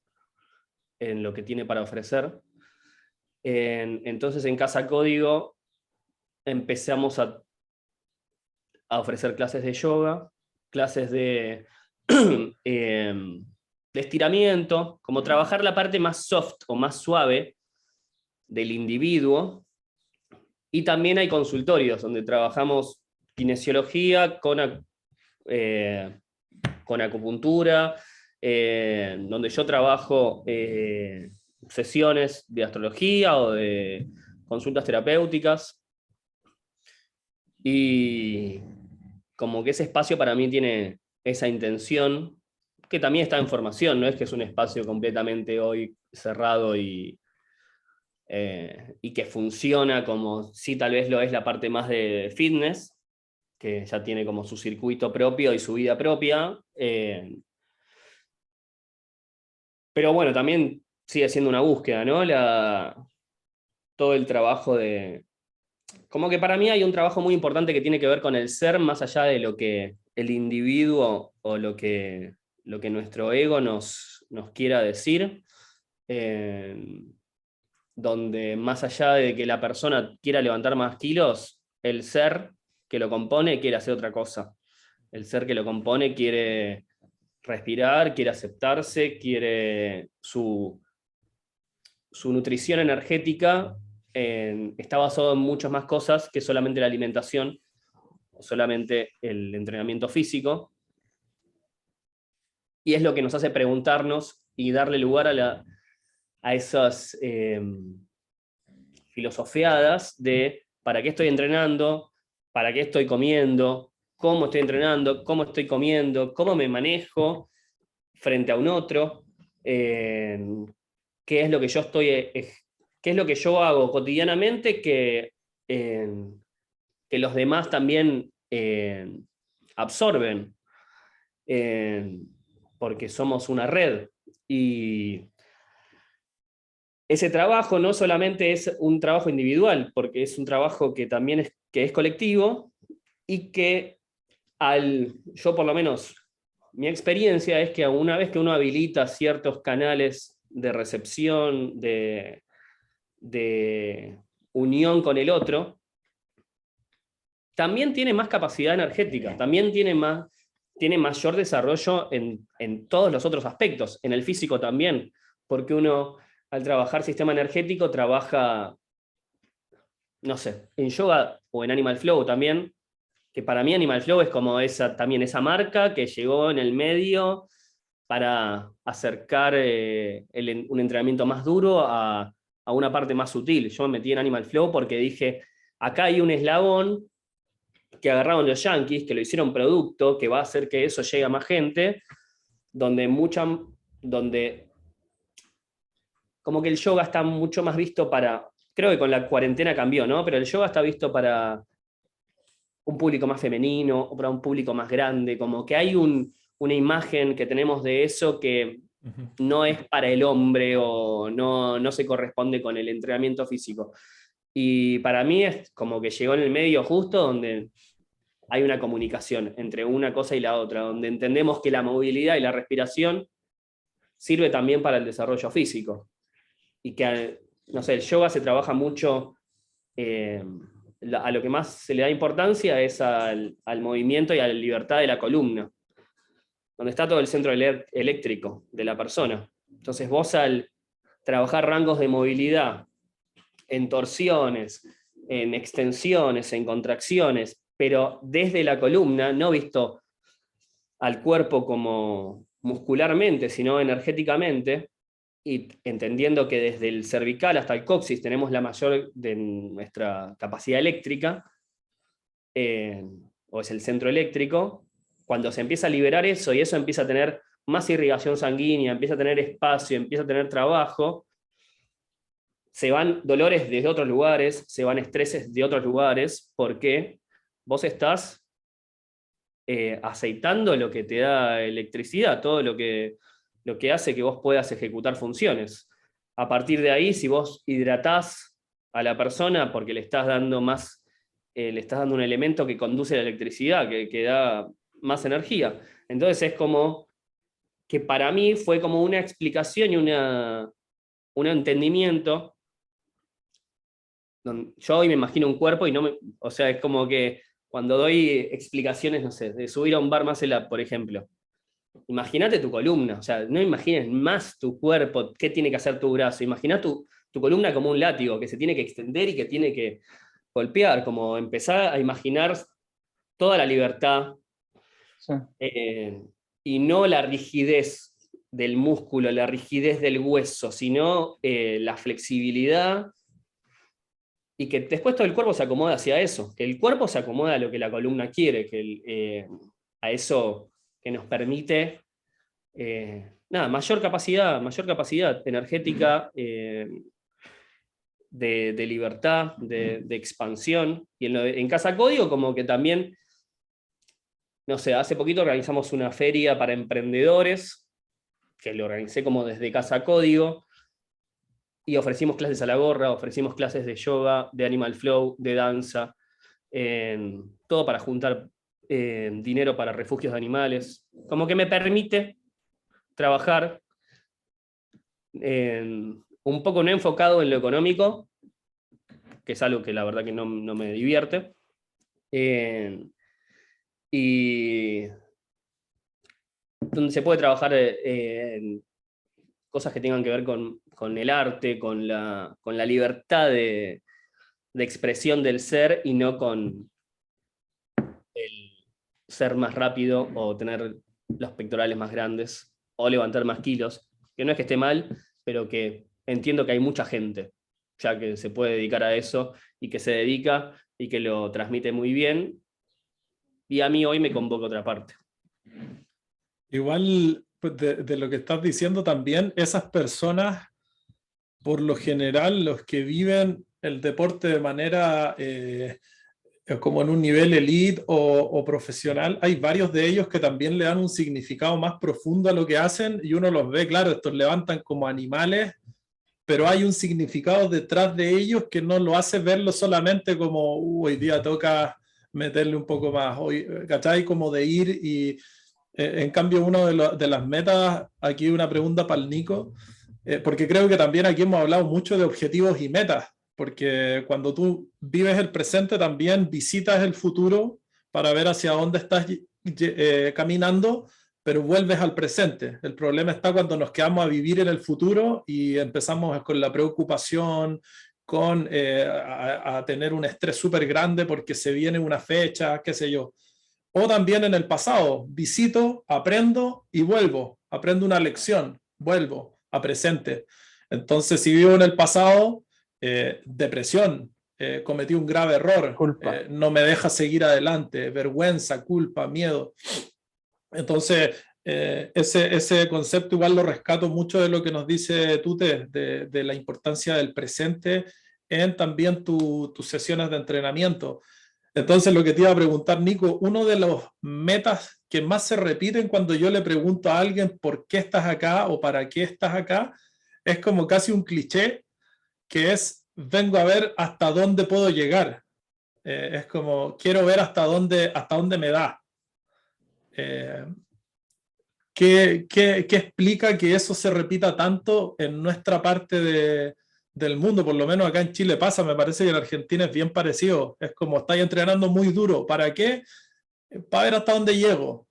en lo que tiene para ofrecer. Entonces en Casa Código empezamos a ofrecer clases de yoga, clases de estiramiento, como trabajar la parte más soft o más suave del individuo. Y también hay consultorios donde trabajamos kinesiología con acupuntura, donde yo trabajo sesiones de astrología o de consultas terapéuticas. Y como que ese espacio para mí tiene esa intención, que también está en formación, no es que es un espacio completamente hoy cerrado y que funciona como sí tal vez lo es la parte más de fitness, que ya tiene como su circuito propio y su vida propia. Pero bueno, también sigue siendo una búsqueda, ¿no? Todo el trabajo de... Como que para mí hay un trabajo muy importante que tiene que ver con el ser, más allá de lo que el individuo o lo que nuestro ego nos quiera decir. Donde más allá de que la persona quiera levantar más kilos, el ser que lo compone quiere hacer otra cosa. El ser que lo compone quiere respirar, quiere aceptarse, quiere su nutrición energética está basado en muchas más cosas que solamente la alimentación o solamente el entrenamiento físico. Y es lo que nos hace preguntarnos y darle lugar a esas filosofiadas de para qué estoy entrenando, para qué estoy comiendo, cómo estoy entrenando, cómo estoy comiendo, cómo me manejo frente a un otro, qué es lo que yo qué es lo que yo hago cotidianamente que los demás también absorben, porque somos una red. Y ese trabajo no solamente es un trabajo individual, porque es un trabajo que también es colectivo, y que yo por lo menos, mi experiencia es que una vez que uno habilita ciertos canales de recepción, de unión con el otro, también tiene más capacidad energética, también tiene mayor desarrollo en todos los otros aspectos, en el físico también, porque uno al trabajar sistema energético trabaja, no sé, en yoga o en Animal Flow también, que para mí Animal Flow es como también esa marca que llegó en el medio para acercar un entrenamiento más duro a una parte más sutil. Yo me metí en Animal Flow porque dije, acá hay un eslabón que agarraron los yankees, que lo hicieron producto, que va a hacer que eso llegue a más gente, donde como que el yoga está mucho más visto creo que con la cuarentena cambió, ¿no? Pero el yoga está visto para un público más femenino o para un público más grande, como que hay una imagen que tenemos de eso que no es para el hombre o no se corresponde con el entrenamiento físico. Y para mí es como que llegó en el medio justo donde hay una comunicación entre una cosa y la otra, donde entendemos que la movilidad y la respiración sirve también para el desarrollo físico. Y que, no sé, el yoga se trabaja mucho, a lo que más se le da importancia es al movimiento y a la libertad de la columna, donde está todo el centro eléctrico de la persona. Entonces vos al trabajar rangos de movilidad, en torsiones, en extensiones, en contracciones, pero desde la columna, no visto al cuerpo como muscularmente, sino energéticamente, y entendiendo que desde el cervical hasta el coxis tenemos la mayor de nuestra capacidad eléctrica, o es el centro eléctrico, cuando se empieza a liberar eso y eso empieza a tener más irrigación sanguínea, empieza a tener espacio, empieza a tener trabajo, se van dolores desde otros lugares, se van estreses de otros lugares, porque vos estás aceitando lo que te da electricidad, todo lo que hace que vos puedas ejecutar funciones. A partir de ahí, si vos hidratás a la persona porque le estás dando un elemento que conduce la electricidad, que da más energía. Entonces es como que para mí fue como una explicación y un entendimiento yo hoy me imagino un cuerpo y no me, o sea, es como que cuando doy explicaciones, no sé, de subir a un bar Muscle Up, por ejemplo, imagínate tu columna, o sea, no imagines más tu cuerpo, qué tiene que hacer tu brazo, imagina tu columna como un látigo que se tiene que extender y que tiene que golpear, como empezar a imaginar toda la libertad Sí. Y no la rigidez del músculo, la rigidez del hueso, sino la flexibilidad y que después todo el cuerpo se acomoda hacia eso, que el cuerpo se acomoda a lo que la columna quiere, a eso que nos permite nada, mayor capacidad energética, de libertad, de expansión. Y en Casa Código como que también, no sé, hace poquito organizamos una feria para emprendedores, que lo organicé como desde Casa Código, y ofrecimos clases a la gorra, ofrecimos clases de yoga, de animal flow, de danza, todo para juntar dinero para refugios de animales. Como que me permite trabajar un poco no enfocado en lo económico, que es algo que la verdad que no me divierte, y donde se puede trabajar en cosas que tengan que ver con el arte, con la libertad de expresión del ser y no con el ser más rápido o tener los pectorales más grandes o levantar más kilos, que no es que esté mal, pero que entiendo que hay mucha gente ya que se puede dedicar a eso y que se dedica y que lo transmite muy bien, y a mí hoy me convoca otra parte. Igual, pues, de lo que estás diciendo también, esas personas, por lo general, los que viven el deporte de manera como en un nivel elite o profesional, hay varios de ellos que también le dan un significado más profundo a lo que hacen y uno los ve, claro, estos levantan como animales, pero hay un significado detrás de ellos que no lo hace verlo solamente como hoy día toca meterle un poco más, hoy, ¿cachai? Como de ir y en cambio uno de las metas, aquí una pregunta para el Nico, porque creo que también aquí hemos hablado mucho de objetivos y metas, porque cuando tú vives el presente también visitas el futuro para ver hacia dónde estás caminando, pero vuelves al presente. El problema está cuando nos quedamos a vivir en el futuro y empezamos con la preocupación, con a tener un estrés súper grande porque se viene una fecha, qué sé yo. O también en el pasado, visito, aprendo y vuelvo, aprendo una lección, vuelvo a presente. Entonces, si vivo en el pasado, depresión, cometí un grave error, no me deja seguir adelante, vergüenza, culpa, miedo. Entonces, ese concepto igual lo rescato mucho de lo que nos dice Tute, de la importancia del presente en también tus sesiones de entrenamiento. Entonces, lo que te iba a preguntar, Nico, uno de los metas que más se repiten cuando yo le pregunto a alguien por qué estás acá o para qué estás acá, es como casi un cliché, que es, vengo a ver hasta dónde puedo llegar. Es como, quiero ver hasta dónde me da. ¿Qué explica que eso se repita tanto en nuestra parte del mundo? Por lo menos acá en Chile pasa, me parece que en Argentina es bien parecido. Es como, estáis entrenando muy duro. ¿Para qué? Para ver hasta dónde llego.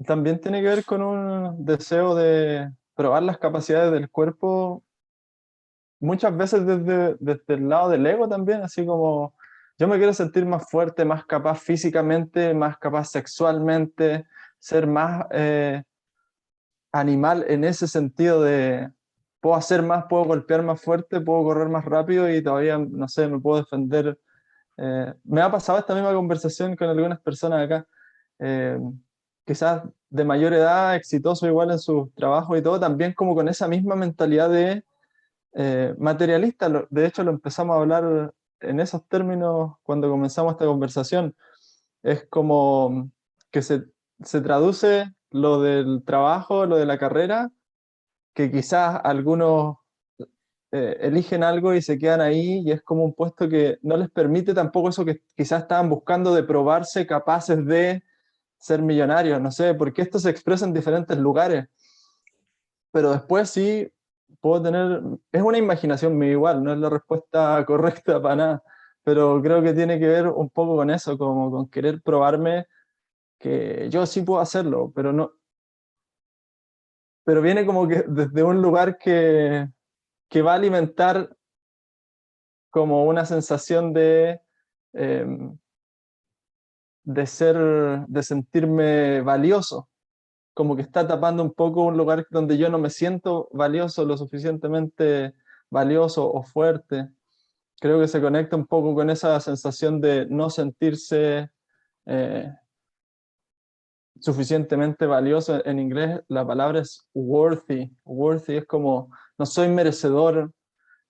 También tiene que ver con un deseo de probar las capacidades del cuerpo, muchas veces desde el lado del ego también, así como yo me quiero sentir más fuerte, más capaz físicamente, más capaz sexualmente, ser más animal en ese sentido de puedo hacer más, puedo golpear más fuerte, puedo correr más rápido y todavía, no sé, me puedo defender. Me ha pasado esta misma conversación con algunas personas acá, quizás de mayor edad, exitoso igual en sus trabajos y todo, también como con esa misma mentalidad de materialista. De hecho, lo empezamos a hablar en esos términos cuando comenzamos esta conversación. Es como que se traduce lo del trabajo, lo de la carrera, que quizás algunos eligen algo y se quedan ahí y es como un puesto que no les permite tampoco eso que quizás estaban buscando de probarse capaces de ser millonarios, no sé, porque esto se expresa en diferentes lugares, pero después sí puedo tener, es una imaginación mía igual, no es la respuesta correcta para nada, pero creo que tiene que ver un poco con eso, como con querer probarme que yo sí puedo hacerlo, pero no, pero viene como que desde un lugar que va a alimentar como una sensación em, de sentirme valioso, como que está tapando un poco un lugar donde yo no me siento valioso, lo suficientemente valioso o fuerte. Creo que se conecta un poco con esa sensación de no sentirse eh, suficientemente valioso. En inglés la palabra es worthy. Worthy es como no soy merecedor,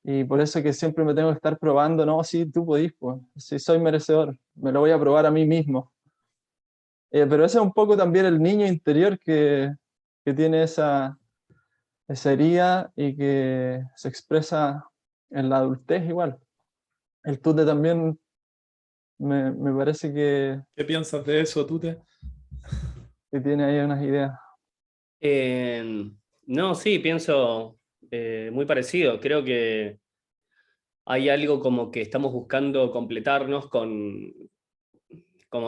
y por eso que siempre me tengo que estar probando. No, sí, tú podís, pues. Sí, soy merecedor, me lo voy a probar a mí mismo. Pero ese es un poco también el niño interior que tiene esa herida y que se expresa en la adultez igual. El Tute también me parece ¿Qué piensas de eso, Tute? que tiene ahí unas ideas. No, sí, pienso muy parecido. Creo que hay algo como que estamos buscando completarnos como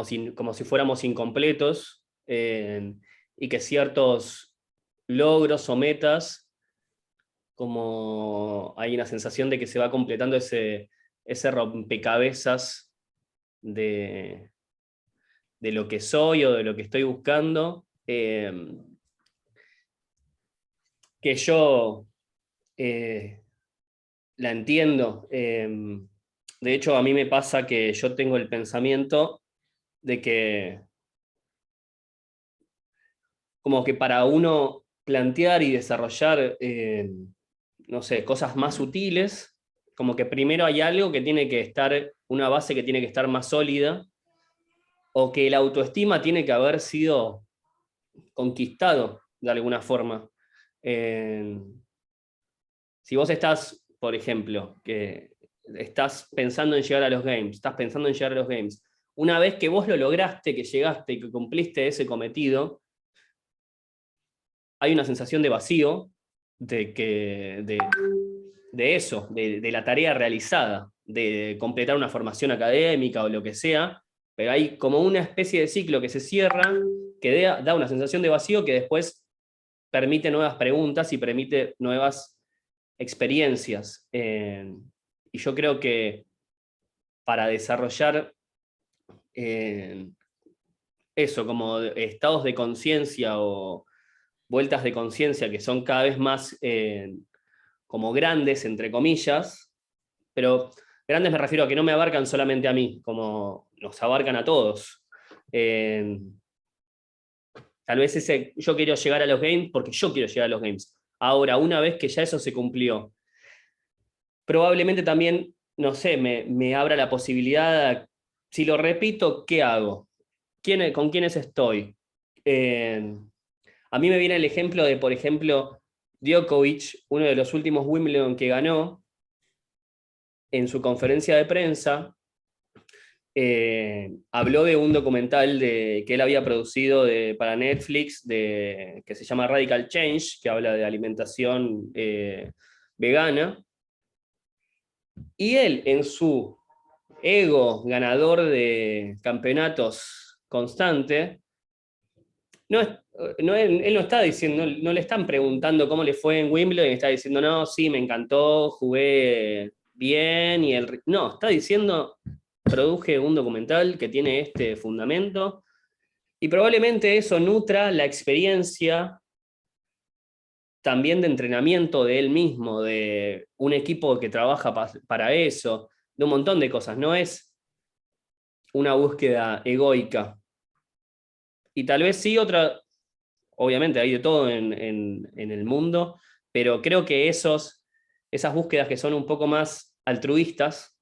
si fuéramos incompletos, y que ciertos logros o metas, como hay una sensación de que se va completando ese rompecabezas de, de lo que soy o de lo que estoy buscando, que yo la entiendo. De hecho, a mí me pasa que yo tengo el pensamiento de que como que para uno plantear y desarrollar, no sé, cosas más sutiles, como que primero hay algo que tiene que estar, una base que tiene que estar más sólida, o que la autoestima tiene que haber sido conquistado de alguna forma. Si vos estás, por ejemplo, que estás pensando en llegar a los games, estás pensando en llegar a los games, una vez que vos lo lograste, que llegaste y que cumpliste ese cometido, hay una sensación de vacío de eso, de la tarea realizada, de completar una formación académica o lo que sea, pero hay como una especie de ciclo que se cierra, que da una sensación de vacío que después permite nuevas preguntas y permite nuevas experiencias. Y yo creo que para desarrollar eso, como estados de conciencia o vueltas de conciencia que son cada vez más como grandes, entre comillas, pero grandes me refiero a que no me abarcan solamente a mí, como nos abarcan a todos. Tal vez yo quiero llegar a los games porque yo quiero llegar a los games. Ahora, una vez que ya eso se cumplió, probablemente también, no sé, me abra la posibilidad, si lo repito, ¿qué hago? ¿Con quiénes estoy? A mí me viene el ejemplo de, por ejemplo, Djokovic, uno de los últimos Wimbledon que ganó, en su conferencia de prensa, habló de un documental que él había producido para Netflix, que se llama Radical Change, que habla de alimentación vegana. Y él, en su ego ganador de campeonatos constante, él no está diciendo, no le están preguntando cómo le fue en Wimbledon y está diciendo, no, sí, me encantó, jugué bien, no, está diciendo, produje un documental que tiene este fundamento, y probablemente eso nutra la experiencia también de entrenamiento de él mismo, de un equipo que trabaja para eso, de un montón de cosas. No es una búsqueda egoica. Y tal vez sí otra, obviamente hay de todo en el mundo, pero creo que esas búsquedas que son un poco más altruistas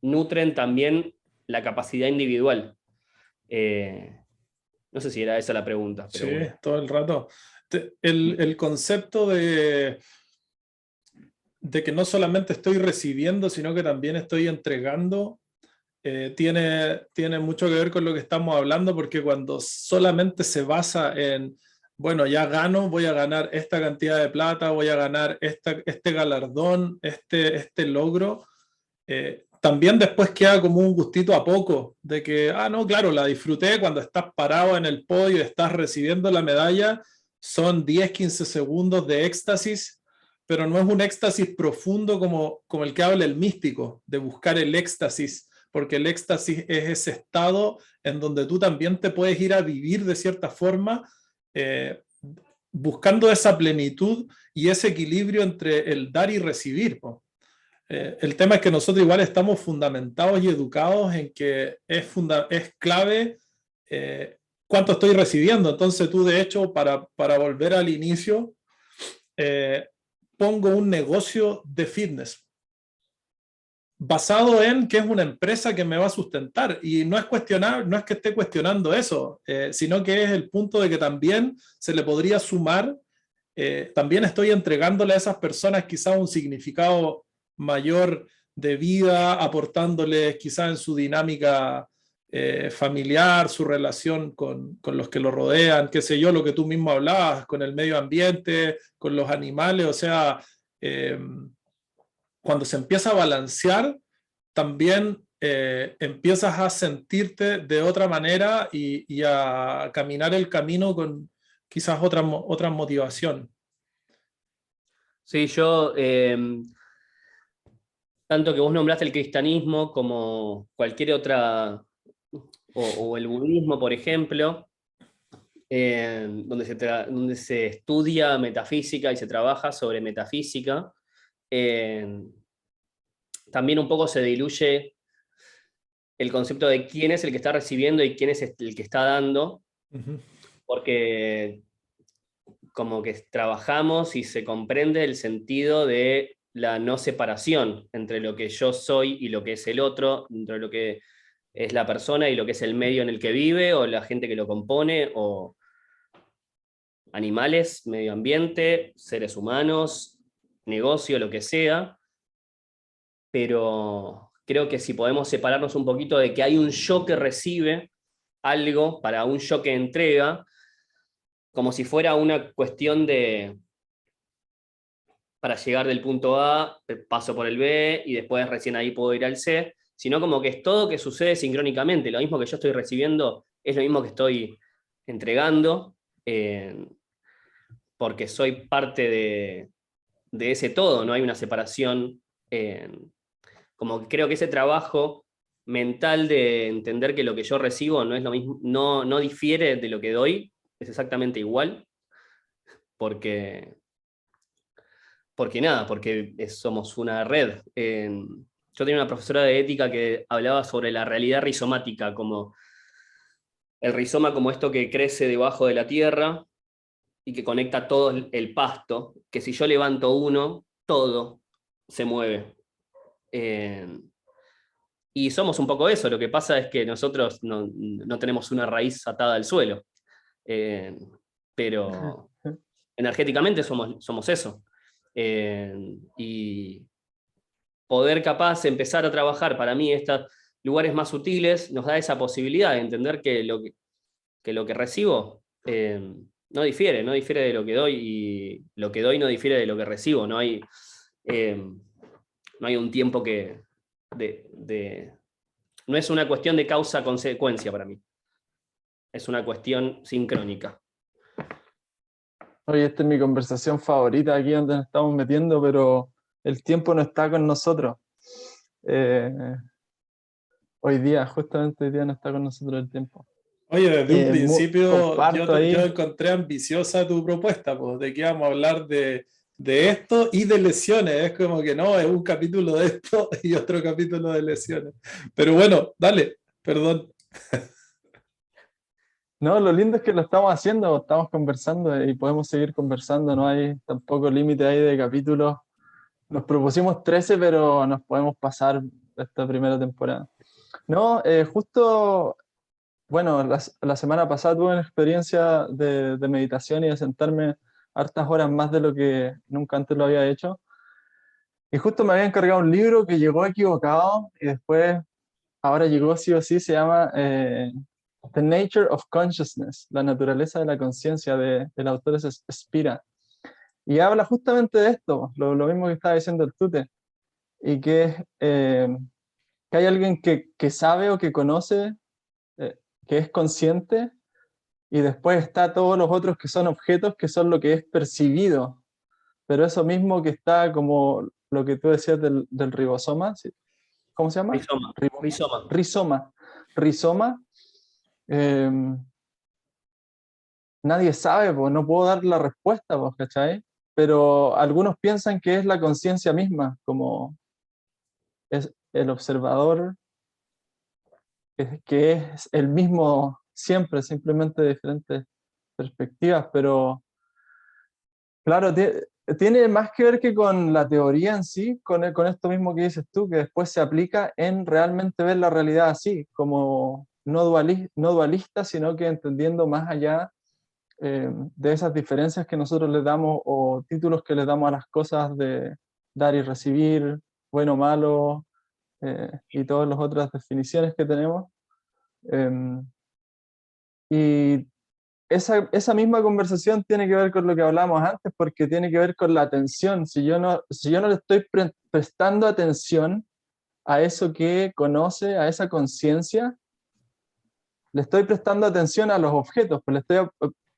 nutren también la capacidad individual. No sé si era esa la pregunta, pero Sí, bueno. todo el rato. El concepto de que no solamente estoy recibiendo, sino que también estoy entregando, tiene mucho que ver con lo que estamos hablando, porque cuando solamente se basa en bueno, ya gano, voy a ganar esta cantidad de plata, voy a ganar este galardón, este logro, también después queda como un gustito a poco, de que, no, claro, la disfruté cuando estás parado en el podio y estás recibiendo la medalla, son 10, 15 segundos de éxtasis, pero no es un éxtasis profundo como el que habla el místico, de buscar el éxtasis, porque el éxtasis es ese estado en donde tú también te puedes ir a vivir de cierta forma, buscando esa plenitud y ese equilibrio entre el dar y recibir, ¿no? El tema es que nosotros igual estamos fundamentados y educados en que es clave cuánto estoy recibiendo. Entonces tú, de hecho, para volver al inicio, pongo un negocio de fitness basado en que es una empresa que me va a sustentar, y no es que esté cuestionando eso, sino que es el punto de que también se le podría sumar, también estoy entregándole a esas personas quizás un significado mayor de vida, aportándoles quizás en su dinámica familiar, su relación con los que lo rodean, qué sé yo, lo que tú mismo hablabas, con el medio ambiente, con los animales, o sea, cuando se empieza a balancear, también empiezas a sentirte de otra manera y a caminar el camino con quizás otra motivación. Sí, yo, tanto que vos nombraste el cristianismo como cualquier otra, o el budismo, por ejemplo, donde se estudia metafísica y se trabaja sobre metafísica, también un poco se diluye el concepto de quién es el que está recibiendo y quién es el que está dando, porque como que trabajamos y se comprende el sentido de la no separación entre lo que yo soy y lo que es el otro, entre lo que es la persona y lo que es el medio en el que vive, o la gente que lo compone, o animales, medio ambiente, seres humanos, negocio, lo que sea. Pero creo que si podemos separarnos un poquito de que hay un yo que recibe algo para un yo que entrega, como si fuera una cuestión de, para llegar del punto A, paso por el B y después recién ahí puedo ir al C, sino como que es todo que sucede sincrónicamente. Lo mismo que yo estoy recibiendo es lo mismo que estoy entregando, porque soy parte de ese todo, no hay una separación. Como que creo que ese trabajo mental de entender que lo que yo recibo no es lo mismo, no difiere de lo que doy, es exactamente igual, porque nada, porque somos una red. Yo tenía una profesora de ética que hablaba sobre la realidad rizomática, como el rizoma como esto que crece debajo de la tierra y que conecta todo el pasto, que si yo levanto uno, todo se mueve. Y somos un poco eso, lo que pasa es que nosotros no tenemos una raíz atada al suelo, pero energéticamente somos eso. Y poder capaz empezar a trabajar, para mí, estos lugares más sutiles nos da esa posibilidad de entender que lo que recibo no difiere de lo que doy, y lo que doy no difiere de lo que recibo. No hay un tiempo no es una cuestión de causa-consecuencia para mí. Es una cuestión sincrónica. Oye, esta es mi conversación favorita aquí donde nos estamos metiendo, pero el tiempo no está con nosotros. Justamente hoy día no está con nosotros el tiempo. Oye, desde un principio yo ahí. encontré ambiciosa tu propuesta, pues, de que íbamos a hablar de esto y de lesiones. Es como que no, es un capítulo de esto y otro capítulo de lesiones. Pero bueno, dale, perdón. No, lo lindo es que lo estamos haciendo, estamos conversando y podemos seguir conversando, no hay tampoco límite ahí de capítulos. Nos propusimos 13, pero nos podemos pasar esta primera temporada. No, justo, bueno, la semana pasada tuve una experiencia de meditación y de sentarme hartas horas más de lo que nunca antes lo había hecho. Y justo me había encargado un libro que llegó equivocado y después, ahora llegó sí o sí, se llama The Nature of Consciousness, la naturaleza de la conciencia, del autor es Spira. Y habla justamente de esto, lo mismo que estaba diciendo el Tute, y que hay alguien que sabe o que conoce, que es consciente, y después está todos los otros que son objetos, que son lo que es percibido. Pero eso mismo que está como lo que tú decías del ribosoma, ¿sí? ¿Cómo se llama? Rizoma. Rizoma. Rizoma. Rizoma. Nadie sabe, pues no puedo dar la respuesta, pues, ¿cachai? Pero algunos piensan que es la conciencia misma, como es el observador, que es el mismo siempre, simplemente de diferentes perspectivas, pero claro, tiene más que ver que con la teoría en sí, con esto mismo que dices tú, que después se aplica en realmente ver la realidad así, como no dualista, sino que entendiendo más allá de esas diferencias que nosotros le damos o títulos que le damos a las cosas de dar y recibir, bueno, malo, y todas las otras definiciones que tenemos. Y esa misma conversación tiene que ver con lo que hablábamos antes, porque tiene que ver con la atención. Si yo no le estoy prestando atención a eso que conoce, a esa conciencia, le estoy prestando atención a los objetos, pues le estoy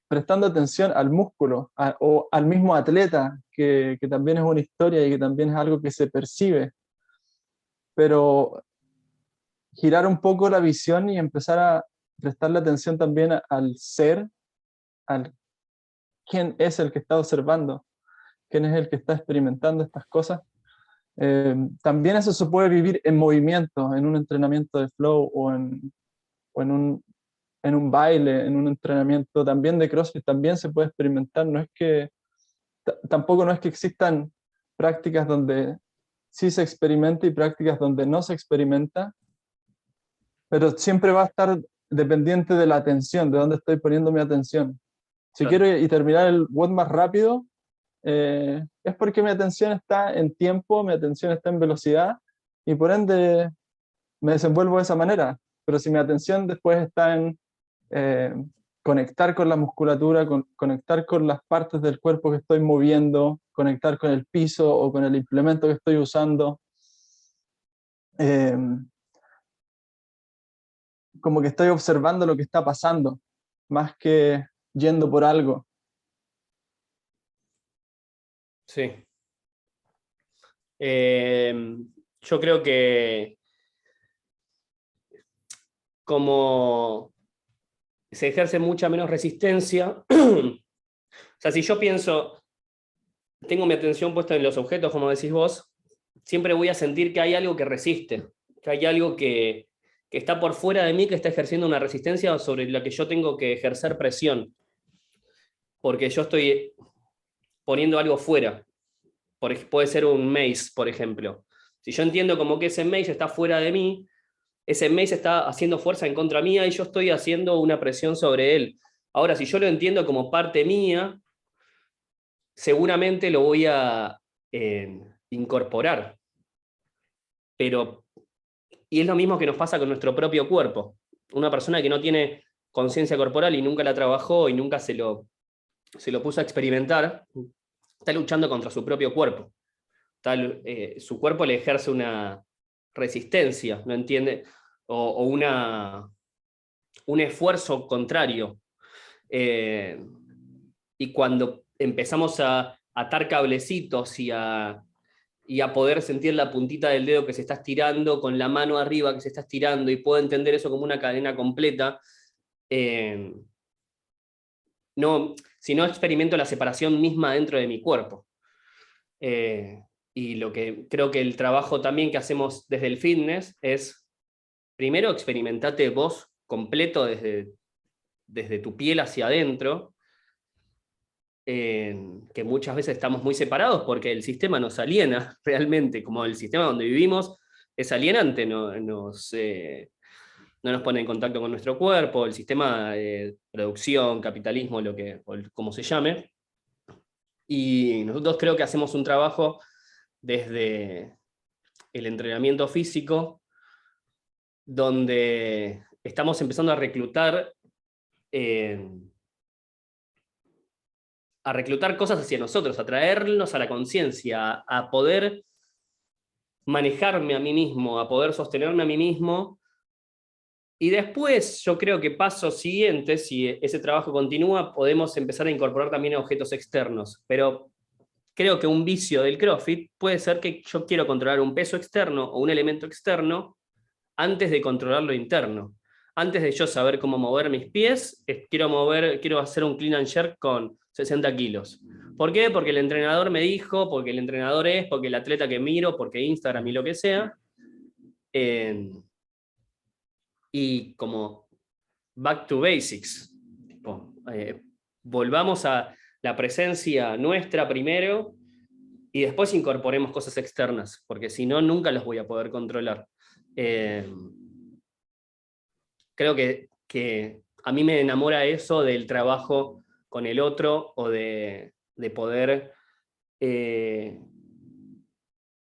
prestando atención al músculo o al mismo atleta, que también es una historia y que también es algo que se percibe. Pero girar un poco la visión y empezar a prestarle atención también al ser, al quién es el que está observando, quién es el que está experimentando estas cosas. También eso se puede vivir en movimiento, en un entrenamiento de flow o en un baile, en un entrenamiento también de CrossFit, también se puede experimentar. No es que, tampoco no es que existan prácticas donde sí se experimenta y prácticas donde no se experimenta, pero siempre va a estar dependiente de la atención, de dónde estoy poniendo mi atención. Si Claro. quiero y terminar el WOD más rápido, es porque mi atención está en tiempo, mi atención está en velocidad y por ende me desenvuelvo de esa manera. Pero si mi atención después está en eh, conectar con la musculatura, conectar con las partes del cuerpo que estoy moviendo, conectar con el piso o con el implemento que estoy usando, eh, como que estoy observando lo que está pasando, más que yendo por algo. Sí. Yo creo que como se ejerce mucha menos resistencia, o sea, si yo pienso, tengo mi atención puesta en los objetos, como decís vos, siempre voy a sentir que hay algo que resiste, que hay algo que está por fuera de mí, que está ejerciendo una resistencia sobre la que yo tengo que ejercer presión, porque yo estoy poniendo algo fuera. Puede ser un maze, por ejemplo. Si yo entiendo como que ese maze está fuera de mí, ese maze está haciendo fuerza en contra mía y yo estoy haciendo una presión sobre él. Ahora, si yo lo entiendo como parte mía, seguramente lo voy a incorporar. Pero, y es lo mismo que nos pasa con nuestro propio cuerpo. Una persona que no tiene conciencia corporal y nunca la trabajó y nunca se lo puso a experimentar, está luchando contra su propio cuerpo. Su cuerpo le ejerce una resistencia, ¿no entiende? O un esfuerzo contrario. Y cuando empezamos a atar cablecitos y a poder sentir la puntita del dedo que se está estirando con la mano arriba que se está estirando y puedo entender eso como una cadena completa, si no experimento la separación misma dentro de mi cuerpo. Y lo que creo que el trabajo también que hacemos desde el fitness es, primero, experimentate vos completo desde tu piel hacia adentro, que muchas veces estamos muy separados porque el sistema nos aliena realmente, como el sistema donde vivimos es alienante, no nos pone en contacto con nuestro cuerpo, el sistema de producción, capitalismo, como se llame. Y nosotros creo que hacemos un trabajo desde el entrenamiento físico, donde estamos empezando a reclutar cosas hacia nosotros, a traernos a la conciencia, a poder manejarme a mí mismo, a poder sostenerme a mí mismo. Y después, yo creo que paso siguiente, si ese trabajo continúa, podemos empezar a incorporar también objetos externos. Pero creo que un vicio del CrossFit puede ser que yo quiero controlar un peso externo o un elemento externo antes de controlar lo interno. Antes de yo saber cómo mover mis pies, quiero hacer un clean and jerk con 60 kilos. ¿Por qué? Porque el entrenador me dijo, porque el entrenador es, porque el atleta que miro, porque Instagram y lo que sea. Y como back to basics. Volvamos a la presencia nuestra primero y después incorporemos cosas externas, porque si no, nunca los voy a poder controlar. Creo que a mí me enamora eso del trabajo con el otro o de poder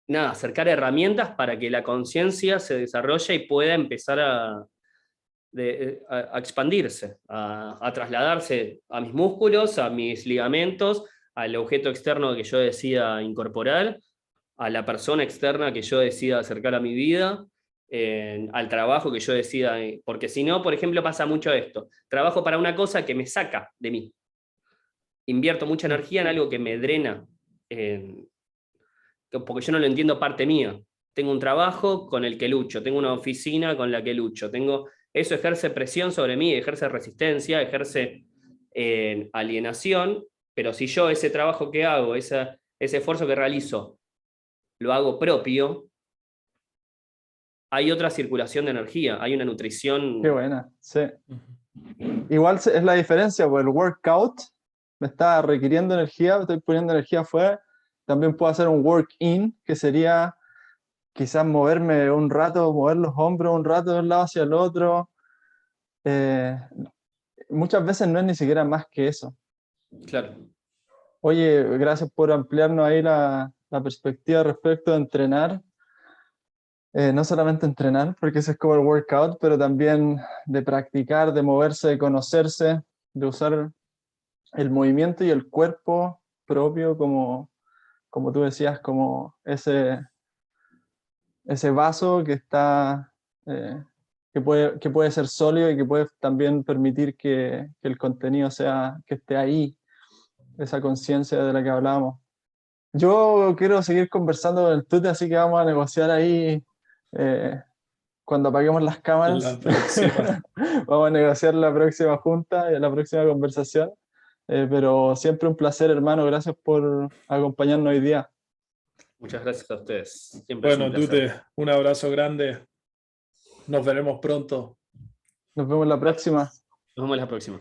acercar herramientas para que la conciencia se desarrolle y pueda empezar a expandirse, a trasladarse a mis músculos, a mis ligamentos, al objeto externo que yo decida incorporar, a la persona externa que yo decida acercar a mi vida, al trabajo que yo decida, porque si no, por ejemplo, pasa mucho esto, trabajo para una cosa que me saca de mí, invierto mucha energía en algo que me drena, porque yo no lo entiendo parte mía. Tengo un trabajo con el que lucho, tengo una oficina con la que lucho, eso ejerce presión sobre mí, ejerce resistencia, ejerce alienación, pero si yo ese trabajo que hago, ese esfuerzo que realizo, lo hago propio, hay otra circulación de energía, hay una nutrición. Qué buena, sí. Igual es la diferencia, porque el workout me está requiriendo energía, estoy poniendo energía afuera. También puedo hacer un work-in, que sería quizás moverme un rato, mover los hombros un rato de un lado hacia el otro. Muchas veces no es ni siquiera más que eso. Claro. Oye, gracias por ampliarnos ahí la perspectiva respecto de entrenar. No solamente entrenar, porque ese es como el workout, pero también de practicar, de moverse, de conocerse, de usar el movimiento y el cuerpo propio como tú decías, como ese vaso que está, que puede ser sólido y que puede también permitir que el contenido que esté ahí, esa conciencia de la que hablábamos. Yo quiero seguir conversando con el Tute, así que vamos a negociar ahí cuando apaguemos las cámaras. Vamos a negociar la próxima junta y la próxima conversación. Pero siempre un placer, hermano. Gracias por acompañarnos hoy día. Muchas gracias a ustedes. Siempre bueno, Tute, un abrazo grande. Nos veremos pronto. Nos vemos la próxima. Nos vemos la próxima.